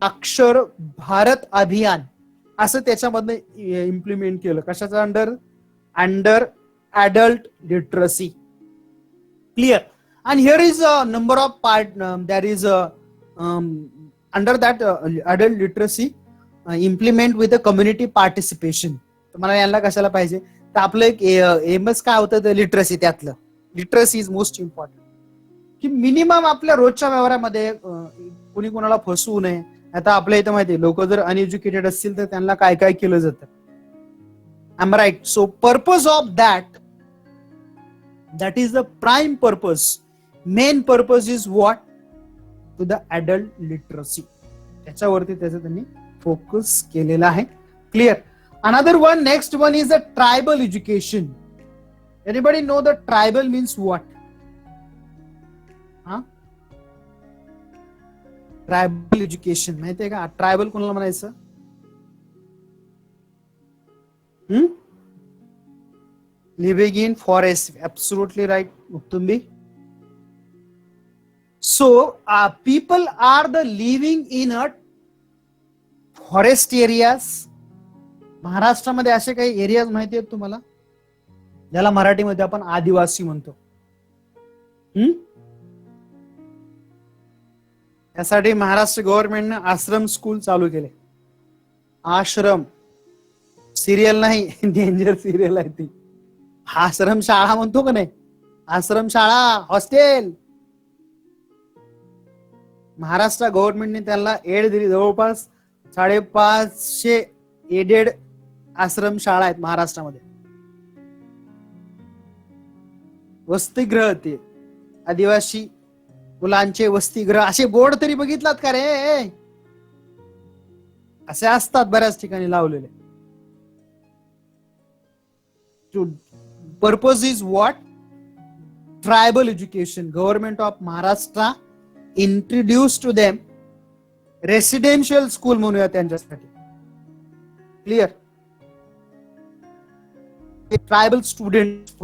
अक्षर भारत अभियान असं त्याच्यामध्ये इम्प्लिमेंट केलं. कशाचं? Under adult literacy. Clear? And here is a number of part. There is under that adult literacy implement with the community participation. तुम्हाला याला कशाला पाहिजे? तर आपलं एक एमच काय होतं? लिटरसी. त्यातलं लिटरसी इज मोस्ट इम्पॉर्टंट. की मिनिमम आपल्या रोजच्या व्यवहारामध्ये कुणी कोणाला फसवू नये. आता आपल्या इथं माहिती, लोक जर अनएज्युकेटेड असतील तर त्यांना काय काय केलं जातं. I'm right. So purpose of that is the prime purpose. Main purpose is what? To the adult literacy. त्याच्यावरती त्याचं त्यांनी फोकस केलेला आहे. Clear? Another one, next one is the tribal education. Anybody know the tribal means what? Tribal education माहितीये का? ट्रायबल कोणाला म्हणायचं? Living in forest. Absolutely right, Uttumbi. So people are the living in a forest areas. महाराष्ट्रामध्ये असे काही एरियाज माहिती आहेत तुम्हाला ज्याला मराठीमध्ये आपण आदिवासी म्हणतो? यासाठी महाराष्ट्र गव्हर्नमेंटने आश्रम स्कूल चालू केले. आश्रम सिरियल नाही, डेंजर सिरियल आहे ती. आश्रम शाळा म्हणतो का नाही? आश्रम शाळा, हॉस्टेल. महाराष्ट्र गव्हर्नमेंटने त्याला एड दिली. जवळपास 550 एडेड आश्रम शाळा आहेत महाराष्ट्रामध्ये. वसतिगृह, ते आदिवासी मुलांचे वसतिगृह, असे बोर्ड तरी बघितलात का रे? असे असतात बऱ्याच ठिकाणी लावलेले. purpose is what? Tribal education. Government of Maharashtra introduced to them residential school म्हणूया त्यांच्यासाठी. Clear? ट्रायबल स्टुडंट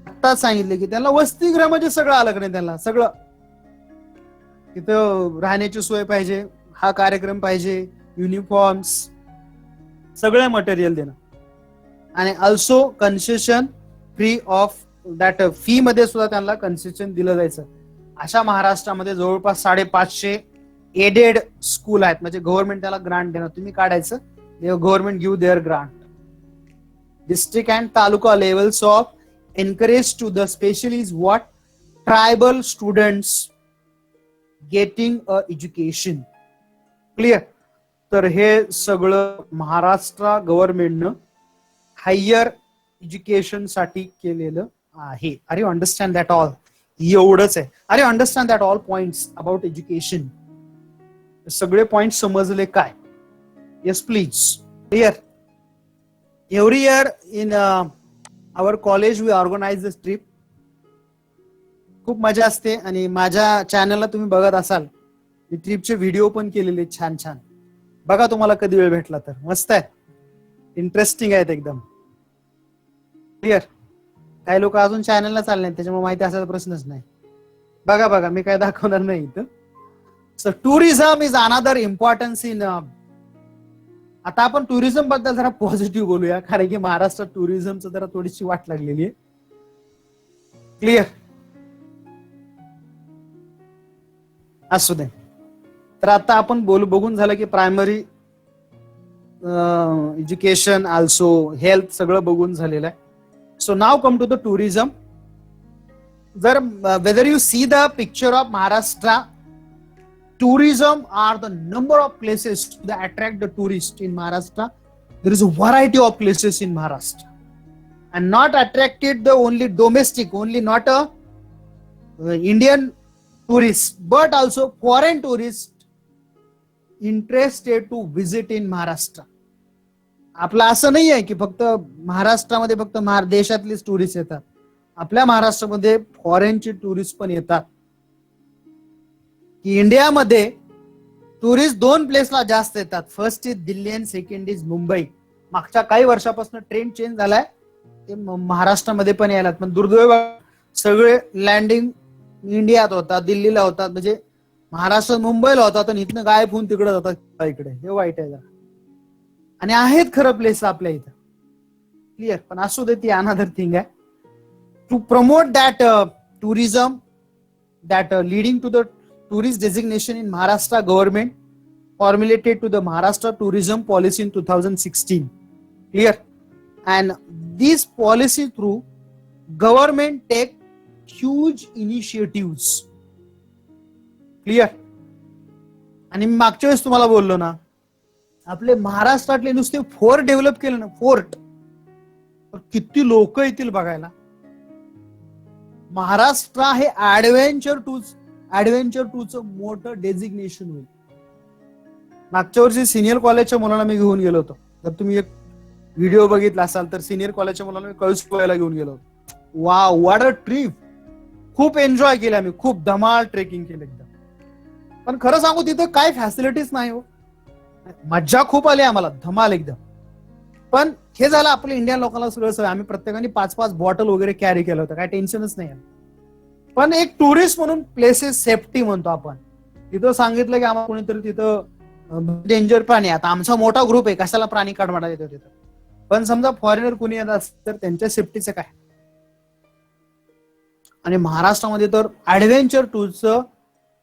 आता सांगितले की त्यांना वसतिगृहामध्ये सगळं आलं नाही, त्यांना सगळं तिथं राहण्याची सोय पाहिजे, हा कार्यक्रम पाहिजे, युनिफॉर्म्स, सगळे मटेरियल देणं आणि also concession free of that fee मध्ये सुद्धा त्यांना कन्सेशन दिलं जायचं. अशा महाराष्ट्रामध्ये जवळपास 550 एडेड स्कूल आहेत, म्हणजे गव्हर्नमेंट त्याला ग्रांट देणार, तुम्ही काढायचं, government give their grant. District and taluka levels of encourage to the special is what? Tribal students getting a education. Clear? तर हे सगळं महाराष्ट्र गव्हर्नमेंटनं हायर एज्युकेशन साठी केलेलं आहे. Are you understand that all? एवढंच आहे. Are you understand that all points about education? सगळे पॉइंट समजले काय? Yes please. Clear? Every year in our college we organize this trip. खूप मजा असते आणि माझ्या चॅनलला तुम्ही बघत असाल, मी ट्रिपचे व्हिडिओ पण केलेले छान छान. बघा तुम्हाला कधी वेळ भेटला तर. मस्त आहे, इंटरेस्टिंग आहेत एकदम. क्लिअर? काही लोक अजून चॅनलला चालले आहेत, त्याच्यामुळे माहिती असायचा प्रश्नच नाही. बघा बघा, मी काय दाखवणार नाही इथं. So tourism is another importance in. आता आपण टुरिझम बद्दल जरा पॉझिटिव्ह बोलूया, कारण की महाराष्ट्रात टुरिझमचं जरा थोडीशी वाट लागलेली आहे. क्लिअर? असू दे. तर आता आपण बघून झालं की प्रायमरी एज्युकेशन, ऑल्सो हेल्थ, सगळं बघून झालेलं आहे. So now come to the tourism. जर whether you see the picture of Maharashtra, tourism are the number of places that attract the tourist in Maharashtra. There is a variety of places in Maharashtra, and not attracted the only domestic, only not a Indian tourists, but also foreign tourists interested to visit in Maharashtra. आपलं असं नाही आहे की फक्त महाराष्ट्रामध्ये फक्त देशातलेच टुरिस्ट येतात. आपल्या महाराष्ट्रामध्ये फॉरेनचे टुरिस्ट पण येतात. की इंडियामध्ये टुरिस्ट 2 प्लेसला जास्त येतात. First is Delhi and second is Mumbai. मागच्या काही वर्षापासून ट्रेंड चेंज झालाय, ते महाराष्ट्रामध्ये पण यायला. पण दुर्दैव सगळे लँडिंग इंडियात होतात, दिल्लीला होतात, म्हणजे महाराष्ट्र मुंबईला होतात आणि इथनं गायब होऊन तिकडे जातात इकडे. हे वाईट आहे जरा. आणि आहेत खरं प्लेस आपल्या इथं. क्लिअर? पण असू दे, ती अनदर थिंग आहे. To promote that tourism that leading to the tourist designation in Maharashtra, government formulated to the Maharashtra tourism policy in 2016. Clear? And this policy through government take huge initiatives. Clear? आणि मी मागच्या वेळेस तुम्हाला बोललो ना, आपले महाराष्ट्रातले नुसते फोर्ट डेव्हलप केले ना, फोर्ट, किती लोक येतील बघायला. महाराष्ट्र हे ऍडव्हेंचर टूरचं मोठं डेझिग्नेशन होईल. मागच्या वर्षी सिनियर कॉलेजच्या मुलांना मी घेऊन गेलो होतो. जर तुम्ही एक व्हिडिओ बघितला असाल तर सिनियर कॉलेजच्या मुलांना मी कळसुबाईला घेऊन गेलो होतो. Wow, what a trip. खूप एन्जॉय केला आम्ही, खूप धमाल ट्रेकिंग केलं एकदम. पण खरं सांगू, तिथं काय फॅसिलिटीज नाही हो. मज्जा खूप आली आम्हाला, धमाल एकदम. पण हे झालं आपल्या इंडियन लोकांना सगळं सवय. आम्ही प्रत्येकाने 5-5 बॉटल वगैरे कॅरी केलं होतं, काय टेन्शनच नाही. पण एक टुरिस्ट म्हणून प्लेसेस सेफ्टी म्हणतो आपण. तिथं सांगितलं की आम्हाला कोणीतरी तिथं डेंजर प्राणी, आता आमचा मोठा ग्रुप आहे, कशाला प्राणी काढवाडा येतो तिथं. पण समजा फॉरेनर कोणी येत असेल तर त्यांच्या सेफ्टीचं काय. आणि महाराष्ट्रामध्ये तर ऍडव्हेंचर टूरचं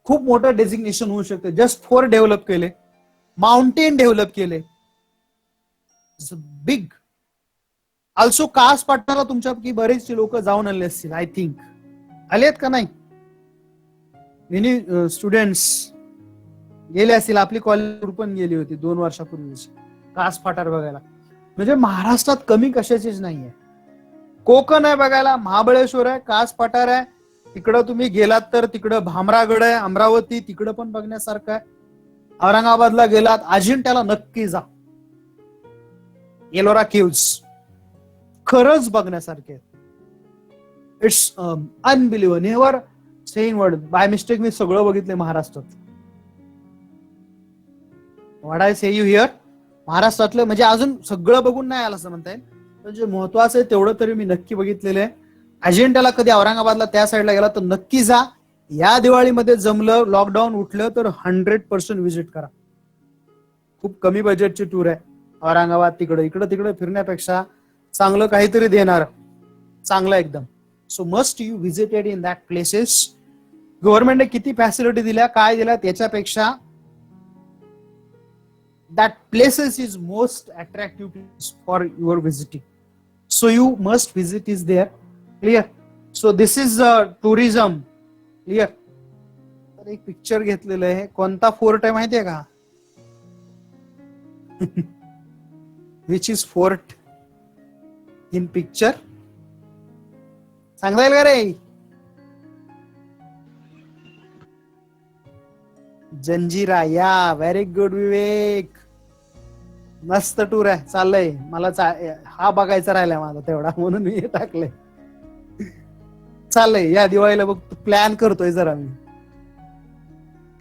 खूप मोठं डेझिग्नेशन होऊ शकतं. जस्ट फोर्ट डेव्हलप केले, माउंटेन डेव्हलप केले, बिग. ऑल्सो कास पठाराला तुमच्यापैकी बरेचसे लोक जाऊन आले असतील, आय थिंक. आलेत का नाही? मेनी स्टुडंट्स गेले असतील. आपली कॉलेज पण गेली होती 2 वर्षापूर्वीची कास पठार बघायला. म्हणजे महाराष्ट्रात कमी कशाचीच नाहीये. कोकण आहे बघायला, महाबळेश्वर आहे, कास पठार आहे. तिकडं तुम्ही गेलात तर तिकडं भामरागड आहे, अमरावती, तिकडं पण बघण्यासारखं आहे. औरंगाबादला गेलात, अजिंठ्याला नक्की जा. एलोरा केव्स, खरंच बघण्यासारखे आहेत. It's unbelievable. Never saying word by mistake मी सगळं बघितलंय महाराष्ट्रात. What I say you hear, महाराष्ट्रातलं म्हणजे अजून सगळं बघून नाही आलं असं म्हणता येईल, पण जे महत्वाचं आहे तेवढं तरी मी नक्की बघितलेलं आहे. अजिंठ्याला कधी औरंगाबादला त्या साईडला गेला तर नक्की जा. या दिवाळीमध्ये जमलं, लॉकडाऊन उठलं तर 100% व्हिजिट करा. खूप कमी बजेटची टूर आहे. औरंगाबाद इकडे फिरण्यापेक्षा चांगलं काहीतरी देणार, चांगलं एकदम. So must you visited in that places. गव्हर्नमेंटने किती फॅसिलिटी दिल्या, काय दिल्या त्याच्यापेक्षा that places is most attractive for your visiting, so you must visit is there. Clear? So this is tourism. Clear? तर एक पिक्चर घेतलेलं आहे. कोणता फोर्ट आहे माहितीये का? Which is fort in picture? सांगता येईल का रे? जंजिरा. या, व्हेरी गुड विवेक. मस्त टूर आहे, चाललंय. मला हा बघायचा राहिलाय माझा तेवढा, म्हणून मी हे टाकलंय. चाललंय या दिवाळीला बघ, प्लॅन करतोय जरा मी.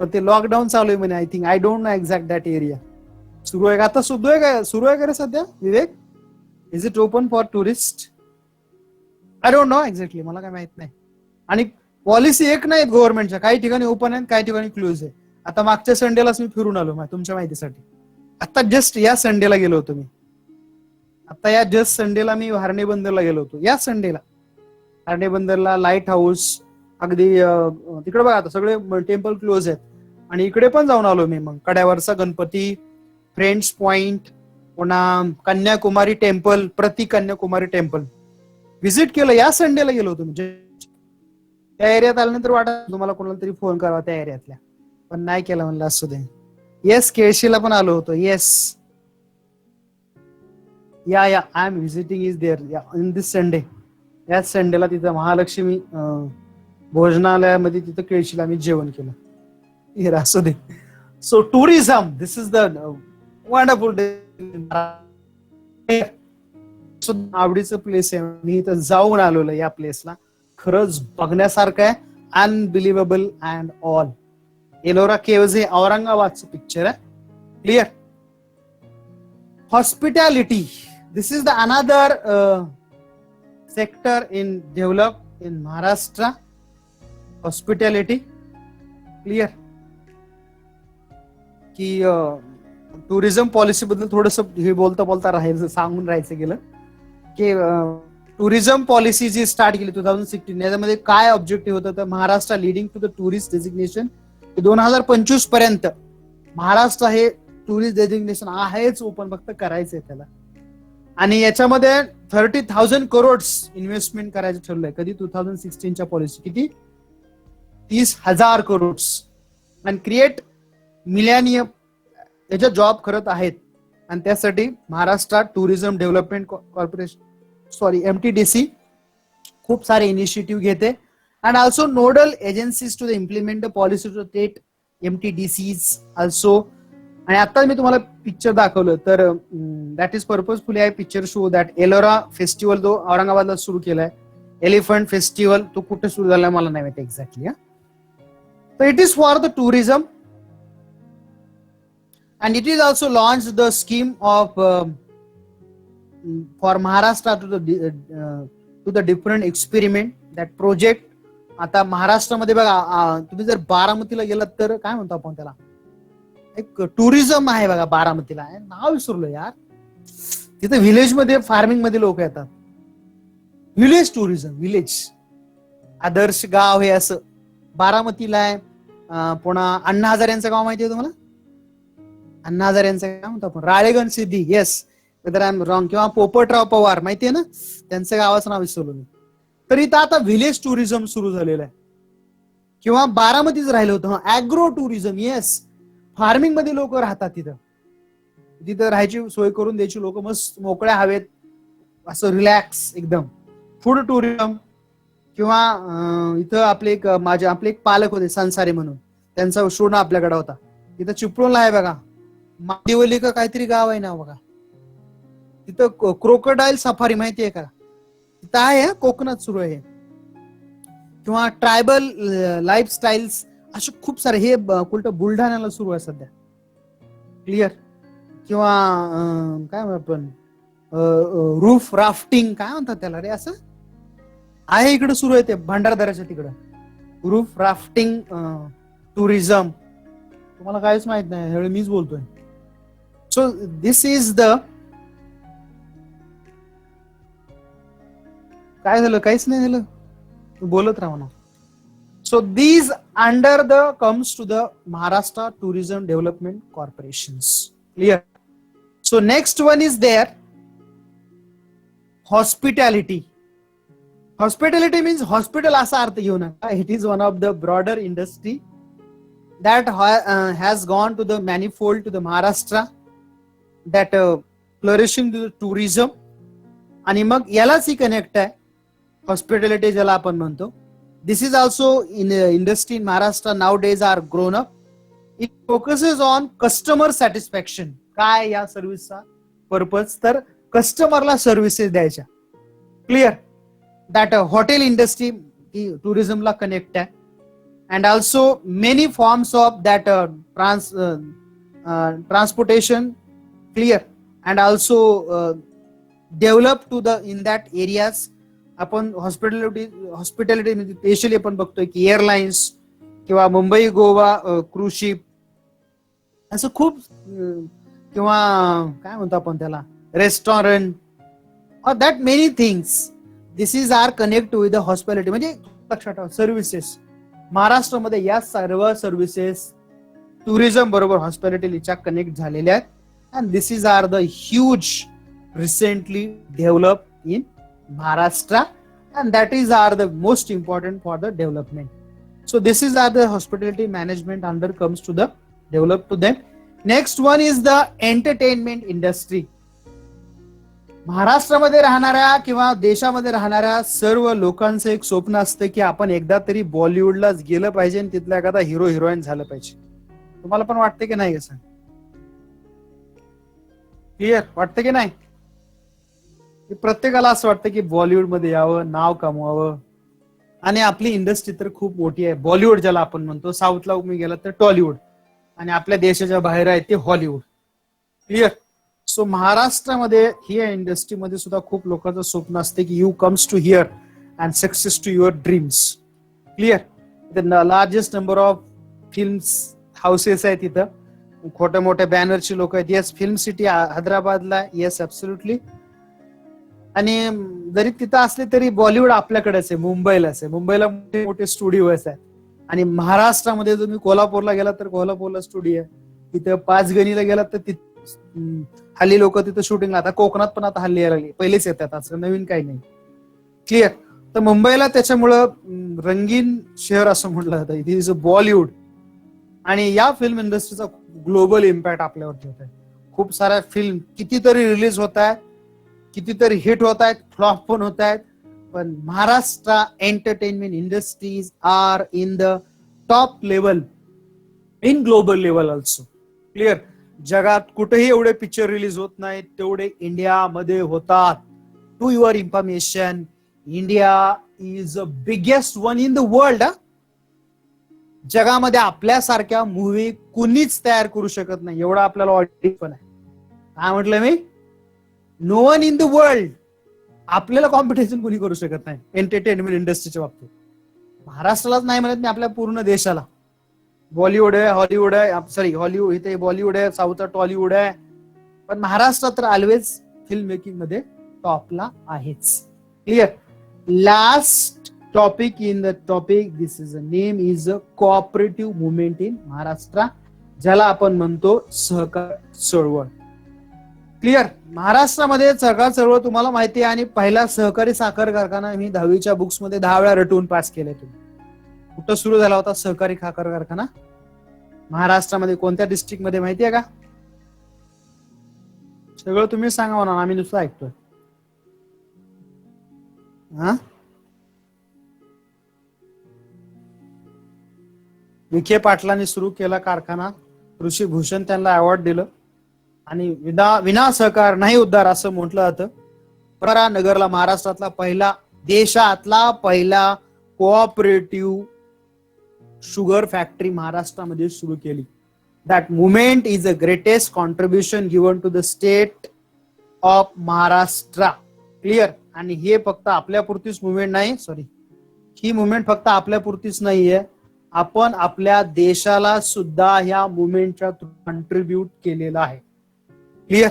पण ते लॉकडाऊन चालू आहे म्हणे. I think, I don't know exact that area. सुरू आहे का आता? सुरू आहे का रे सध्या Vivek? Is it open for tourist? I don't know exactly, मला काय माहित नाही. आणि पॉलिसी एक नाही गव्हर्नमेंटच्या, काही ठिकाणी ओपन आहे, काही ठिकाणी क्लोज आहे. आता मागच्या संडेलाच मी फिरून आलो तुमच्या माहितीसाठी. आता जस्ट या संडेला गेलो होतो मी. आता या जस्ट संडेला मी हार्णे बंदरला गेलो होतो. या संडेला हार्णे बंदरला लाईट हाऊस, अगदी तिकडे बघा आता सगळे टेम्पल क्लोज आहेत. आणि इकडे पण जाऊन आलो मी. मग कड्यावरचा गणपती, फ्रेंड्स पॉइंट, पुन्हा कन्याकुमारी टेम्पल, प्रति कन्याकुमारी टेम्पल व्हिजिट केलं. या संडेला गेलो होतो. म्हणजे त्या एरियात आल्यानंतर वाटत तुम्हाला कोणाला तरी फोन करावा त्या एरियातल्या, पण नाही केला. म्हणलं असू दे. येस, केळशीला पण आलो होतो. Yes, yeah I am visiting is there in this Sunday. या संडेला तिथं महालक्ष्मी भोजनालयामध्ये तिथं केळशीला आम्ही जेवण केलं. हिर असू दे. So tourism, this is the wonderful day. आवडीचं प्लेस आहे. मी इथं जाऊन आलेलो या प्लेसला. खरंच बघण्यासारखं आहे. Unbelievable and all. Ellora caves हे औरंगाबादचं पिक्चर आहे. Clear? Hospitality, this is the another sector in develop in Maharashtra. Hospitality. Clear? की टुरिझम पॉलिसी बद्दल थोडस हे बोलता राहायचं, सांगून राहायचं गेलं की टुरिझम पॉलिसी जी स्टार्ट केली 2016, याच्यामध्ये काय ऑब्जेक्टिव्ह होतं तर Maharashtra leading to the tourist designation. 2025 पर्यंत महाराष्ट्र हे टुरिस्ट डेझिग्नेशन आहेच ओपन, फक्त करायचंय त्याला. आणि याच्यामध्ये 30,000 करोड इन्व्हेस्टमेंट करायचं ठरलंय. कधी? 2016च्या पॉलिसी. किती? 30,000 करोड. आणि क्रिएट मिलेनियम याच्या जॉब करत आहेत. आणि त्यासाठी Maharashtra tourism development corporation, sorry MTDC, खूप सारे इनिशिएटिव्ह घेते. and also nodal agencies to the implement the policy to state MTDCs also. आणि आता मी तुम्हाला पिक्चर दाखवलं तर that is purposefully I picture show that Ellora festival जो औरंगाबादला सुरू केलाय, एलिफंट फेस्टिवल, तो कुठे सुरू झालाय मला नाही माहिती एक्झॅक्टली. तर it is for the tourism and it is also launched the scheme of for Maharashtra to the different experiment that project. आता महाराष्ट्रामध्ये बघा, तुम्ही जर बारामतीला गेलात तर काय म्हणतो आपण त्याला, एक टुरिझम आहे बघा बारामतीला, नाव विसरलो यार. तिथे विलेज मध्ये फार्मिंग मध्ये लोक येतात. विलेज टुरिझम, विलेज आदर्श गाव हे असं बारामतीला आहे. पुन्हा अण्णा हजारे यांचं गाव माहिती आहे तुम्हाला? अण्णा हजारे यांचं काय म्हणतो आपण, Ralegan Siddhi. Yes, whether I am wrong. किंवा पोपटराव पवार माहितीये ना, त्यांचं गावाचं नाव विसरलो मी. तर इथं आता व्हिलेज टुरिझम सुरू झालेलं आहे. किंवा बारामतीच राहिलं होतं ऍग्रो टुरिझम. येस, फार्मिंग मध्ये लोक राहतात तिथं. तिथं राहायची सोय करून द्यायची, लोक मस्त मोकळ्या हवेत असं रिलॅक्स एकदम. फूड टुरिझम किंवा इथं आपले एक पालक होते संसारे म्हणून, त्यांचा शो ना आपल्याकडे होता. तिथं चिपळूणला आहे बघा, मादिवली का काहीतरी गाव आहे ना बघा, तिथं क्रोकोडाईल सफारी माहिती आहे का? तिथं आहे कोकणात सुरू आहे, किंवा ट्रायबल लाईफस्टाईल्स, असे खूप सारे. हे उलट बुलढाण्याला सुरू आहे सध्या. क्लिअर. किंवा काय म्हणतो आपण, रूफ राफ्टिंग काय म्हणतात त्याला रे, असं आहे इकडे सुरू आहे ते भंडारदऱ्याच्या तिकडं, रूफ राफ्टिंग टुरिझम. तुम्हाला काहीच माहित नाही, हे मीच बोलतोय. सो दिस इज द, काय झालं, काहीच नाही झालं, बोलत राहा ना. So these under the comes to the Maharashtra tourism development corporations. Clear. So next one is there hospitality. Hospitality means hospital असा अर्थ घेऊ नका. It is one of the broader industry that has gone to the manifold to the Maharashtra, that flourishing to the tourism. आणि मग यालाच ही कनेक्ट आहे हॉस्पिटॅलिटी ज्याला आपण म्हणतो. This is also in industry in Maharashtra nowadays are grown up. It focuses on customer satisfaction. काय या सर्व्हिसचा पर्पज, तर कस्टमरला सर्व्हिसेस द्यायच्या. क्लिअर. दॅट हॉटेल इंडस्ट्री टुरिझमला कनेक्ट आहे. And also many forms of that transportation. Clear. And also develop to the in that areas. आपण हॉस्पिटॅलिटी म्हणजे स्पेशली आपण बघतोय की एअरलाइन्स किंवा मुंबई गोवा क्रूज शिप असं खूप, किंवा काय म्हणतो आपण त्याला, रेस्टॉरंट, और that many things. This is are connect with the hospitality. म्हणजे लक्षात ठेवा, सर्व्हिसेस महाराष्ट्रामध्ये या सर्व सर्व्हिसेस टुरिझम बरोबर हॉस्पिटॅलिटीच्या कनेक्ट झालेल्या आहेत. And this is are the huge recently develop in Maharashtra, and that is are the most important for the development. So this is are the hospitality management under comes to the develop to them. Next one is the entertainment industry. महाराष्ट्रामध्ये राहणाऱ्या किंवा देशामध्ये राहणाऱ्या सर्व लोकांचं एक स्वप्न असतं की आपण एकदा तरी बॉलिवूडलाच गेलं पाहिजे आणि तिथला एखादा हिरो हिरोईन झालं पाहिजे. तुम्हाला पण वाटते की नाही असं? क्लिअर वाटतं की नाही? प्रत्येकाला असं वाटतं की बॉलिवूड मध्ये यावं, नाव कमवावं. आणि आपली इंडस्ट्री तर खूप मोठी आहे. बॉलिवूड ज्याला आपण म्हणतो, साऊथला तुम्ही गेला तर टॉलिवूड, आणि आपल्या देशाच्या बाहेर आहे ते हॉलिवूड. क्लिअर. सो महाराष्ट्रामध्ये ही इंडस्ट्रीमध्ये सुद्धा खूप लोकांचं स्वप्न असते की you comes to here and success to your dreams. Clear. The largest number of films houses आहेत तिथं, मोठ्या मोठ्या बॅनरची लोक आहेत. येस, फिल्म सिटी हैदराबादला, येस ऍब्सोल्युटली. आणि जरी तिथं असले तरी बॉलिवूड आपल्याकडेच आहे, मुंबईलाच आहे. मुंबईला मोठे मोठे स्टुडिओज आहेत. आणि महाराष्ट्रामध्ये तुम्ही कोल्हापूरला गेला तर कोल्हापूरला स्टुडिओ आहे. तिथं पाचगणीला गेला तर तिथं हल्ली लोक तिथं शूटिंगला. आता कोकणात पण आता हल्ली यायला लागली, पहिलेच येतात, असं नवीन काही नाही. क्लिअर. तर मुंबईला त्याच्यामुळं रंगीन शहर असं म्हटलं जातं. इट इज अ बॉलिवूड. आणि या फिल्म इंडस्ट्रीचा ग्लोबल इम्पॅक्ट आपल्यावरती होत आहे. खूप साऱ्या फिल्म कितीतरी रिलीज होत आहेत, कितीतरी हिट होत आहेत, फ्लॉप पण होत आहेत. पण Maharashtra entertainment industries are in the top level in global level also. Clear. जगात कुठेही एवढे पिक्चर रिलीज होत नाहीत तेवढे इंडियामध्ये होतात. To your information, India is a biggest one in the world. जगामध्ये आपल्यासारख्या मूवी कुणीच तयार करू शकत नाही, एवढा आपल्याला ऑडियन्स पण आहे. काय म्हटलं मी? No one in the world. आपल्याला कॉम्पिटिशन कुणी करू शकत नाही एंटरटेनमेंट इंडस्ट्रीच्या बाबतीत. महाराष्ट्रालाच नाही म्हणत मी, आपल्या पूर्ण देशाला. बॉलिवूड आहे, हॉलिवूड आहे, सॉरी हॉलिवूड, इथे बॉलिवूड आहे, साऊथ टॉलिवूड आहे, पण महाराष्ट्र तर ऑलवेज फिल्म मेकिंग मध्ये टॉपला आहेच. Clear. Last topic in the topic, this is a name is a cooperative movement in Maharashtra, ज्याला आपण म्हणतो सहकार चळवळ. क्लिअर. महाराष्ट्रामध्ये सहकार चळवळ तुम्हाला माहिती आहे. आणि पहिला सहकारी साखर कारखाना मी 10वीच्या बुक्स मध्ये 10 वेळा रटवून पास केले. तुम्ही कुठं सुरू झाला होता सहकारी साखर कारखाना? महाराष्ट्रामध्ये कोणत्या डिस्ट्रिक्ट मध्ये माहिती आहे का? सगळं तुम्ही सांगा म्हणा, आम्ही नुसतं ऐकतोय. विखे पाटलांनी सुरू केला कारखाना, कृषी भूषण त्यांना अवॉर्ड दिलं, आणि विना सहकार नाही उद्धार असं म्हटलं जातं. नगरला महाराष्ट्रातला पहिला, देशातला पहिला कोऑपरेटिव्ह शुगर फॅक्टरी महाराष्ट्रामध्ये सुरू केली. That movement is the greatest contribution given to the state of Maharashtra. Clear. आणि हे फक्त आपल्यापुरतीच मुवमेंट नाही, सॉरी, ही मुवमेंट फक्त आपल्यापुरतीच नाहीये, आपण आपल्या देशाला सुद्धा ह्या मुवमेंटच्या कॉन्ट्रीब्यूट केलेला आहे. Clear.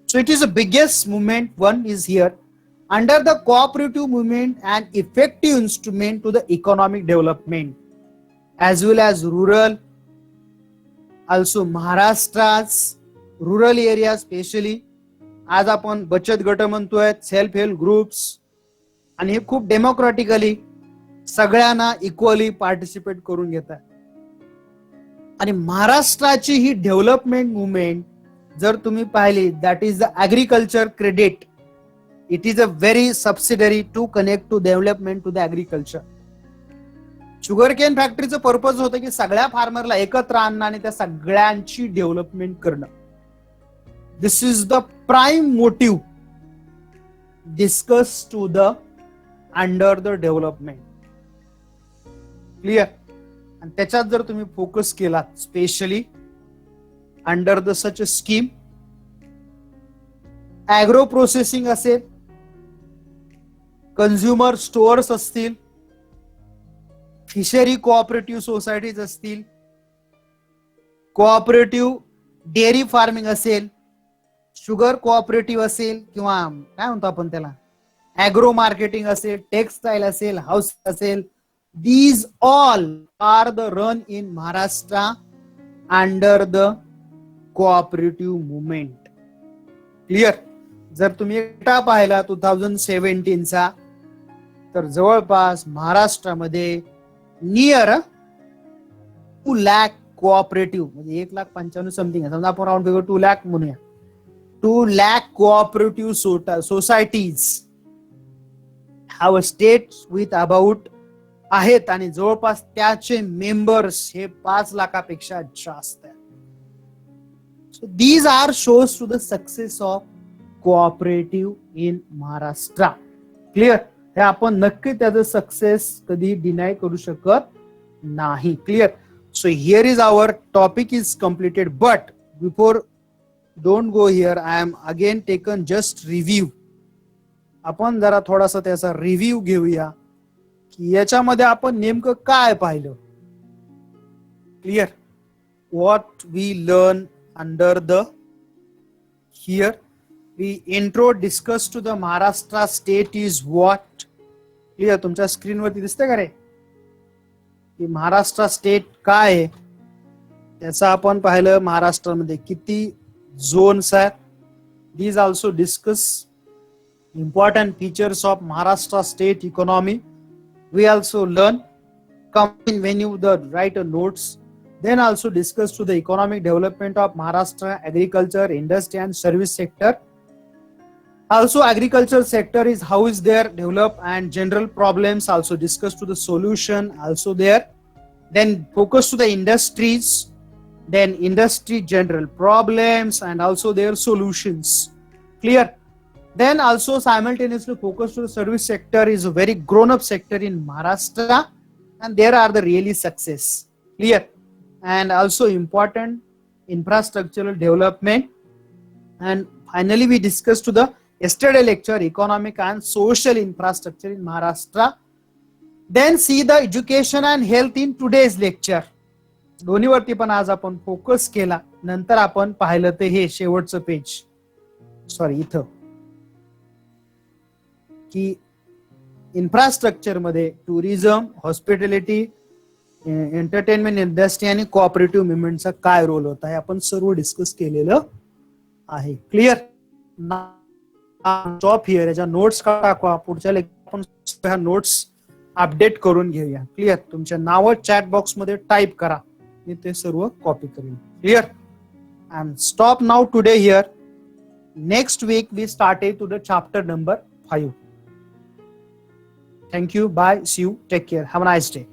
So it is the biggest movement. One is here. Under the cooperative movement, an effective instrument to the economic development as well as rural. Also Maharashtra's rural areas especially. आज आपण बचत गट म्हणतोय, सेल्फ हेल्प ग्रुप्स, आणि हे खूप डेमोक्रॅटिकली सगळ्यांना इक्वली पार्टिसिपेट करून घेतात. आणि महाराष्ट्राची ही डेव्हलपमेंट मुवमेंट जर तुम्ही पाहिली, that is the agriculture credit. It is a very subsidiary to connect to development to the agriculture. Sugarcane फॅक्टरीचं पर्पज होतं की सगळ्या फार्मरला एकत्र आणणं आणि त्या सगळ्यांची डेव्हलपमेंट करणं. This is the prime motive discuss to the under the development. Clear. आणि त्याच्यात जर तुम्ही फोकस केला specially under the such a scheme, agro processing असेल, कन्झ्युमर स्टोअर्स असतील, फिशरी कोऑपरेटिव्ह सोसायटीज असतील, कोऑपरेटिव्ह डेअरी फार्मिंग असेल, शुगर कोऑपरेटिव्ह असेल, किंवा काय म्हणतो आपण त्याला, ऍग्रो मार्केटिंग असेल, टेक्सटाईल असेल, हाऊस असेल, these all are the run in Maharashtra under the cooperative movement. Clear. जर तुम्ही डेटा पाहिला 2017चा, तर जवळपास महाराष्ट्रामध्ये नियर 2 लाख कोऑपरेटिव्ह, म्हणजे 1,95,000 समथिंग आहे, समजा आपण राऊंड फिगर 2 लाख म्हणूया, 2 lakh cooperative societies have a state with about आहेत, आणि जवळपास त्याचे मेंबर्स हे 5 लाखापेक्षा जास्त आहेत. So these are shows to the success of cooperative in Maharashtra. Clear. हे आपण नक्की त्याचं सक्सेस कधी डिनाय करू शकत नाही. Clear. So here is our topic is completed, but before don't go here, I am again taken just review. आपण जरा थोडासा त्याचा रिव्ह्यू घेऊया की याच्यामध्ये आपण नेमकं काय पाहिलं. Clear. What we learn under the here. We intro discuss to the Maharashtra state is what. Clear. तुमच्या स्क्रीनवरती दिसतंय का रे की महाराष्ट्र स्टेट काय आहे, त्याचं आपण पाहिलं. महाराष्ट्रामध्ये किती झोन्स आहेत. These also discuss important features of Maharashtra state economy. We also learn when you write a notes, then also discuss to the economic development of Maharashtra, agriculture, industry and service sector. Also agriculture sector is how is there develop, and general problems also discuss to the solution also there. Then focus to the industries, then industry general problems and also their solutions. Clear. Then also simultaneously focus to the service sector is a very grown up sector in Maharashtra, and there are the really success. Clear. And also important infrastructural development. And finally we discussed to the yesterday lecture economic and social infrastructure in Maharashtra. Then see the education and health in today's lecture. दोन्हीवरती पण आज आपण फोकस केला. नंतर आपण पाहिलं ते हे शेवटचं पेज, सॉरी इथं, की इन्फ्रास्ट्रक्चर मध्ये टुरिझम, हॉस्पिटॅलिटी, एंटरटेनमेंट इंडस्ट्री आणि कोऑपरेटिव्ह मुवमेंटचा काय रोल होता हे आपण सर्व डिस्कस केलेलं आहे. क्लिअर. Stop here. याच्या नोट्स टाकवा. पुढच्या लेक्चर आपण नोट्स अपडेट करून घेऊया. क्लिअर. तुमच्या नाव चॅट बॉक्स मध्ये टाईप करा, मी ते सर्व कॉपी करेन. Clear. And stop now today here. Next week we started to the chapter number 5. Thank you. Bye. See you. Take care. Have a nice day.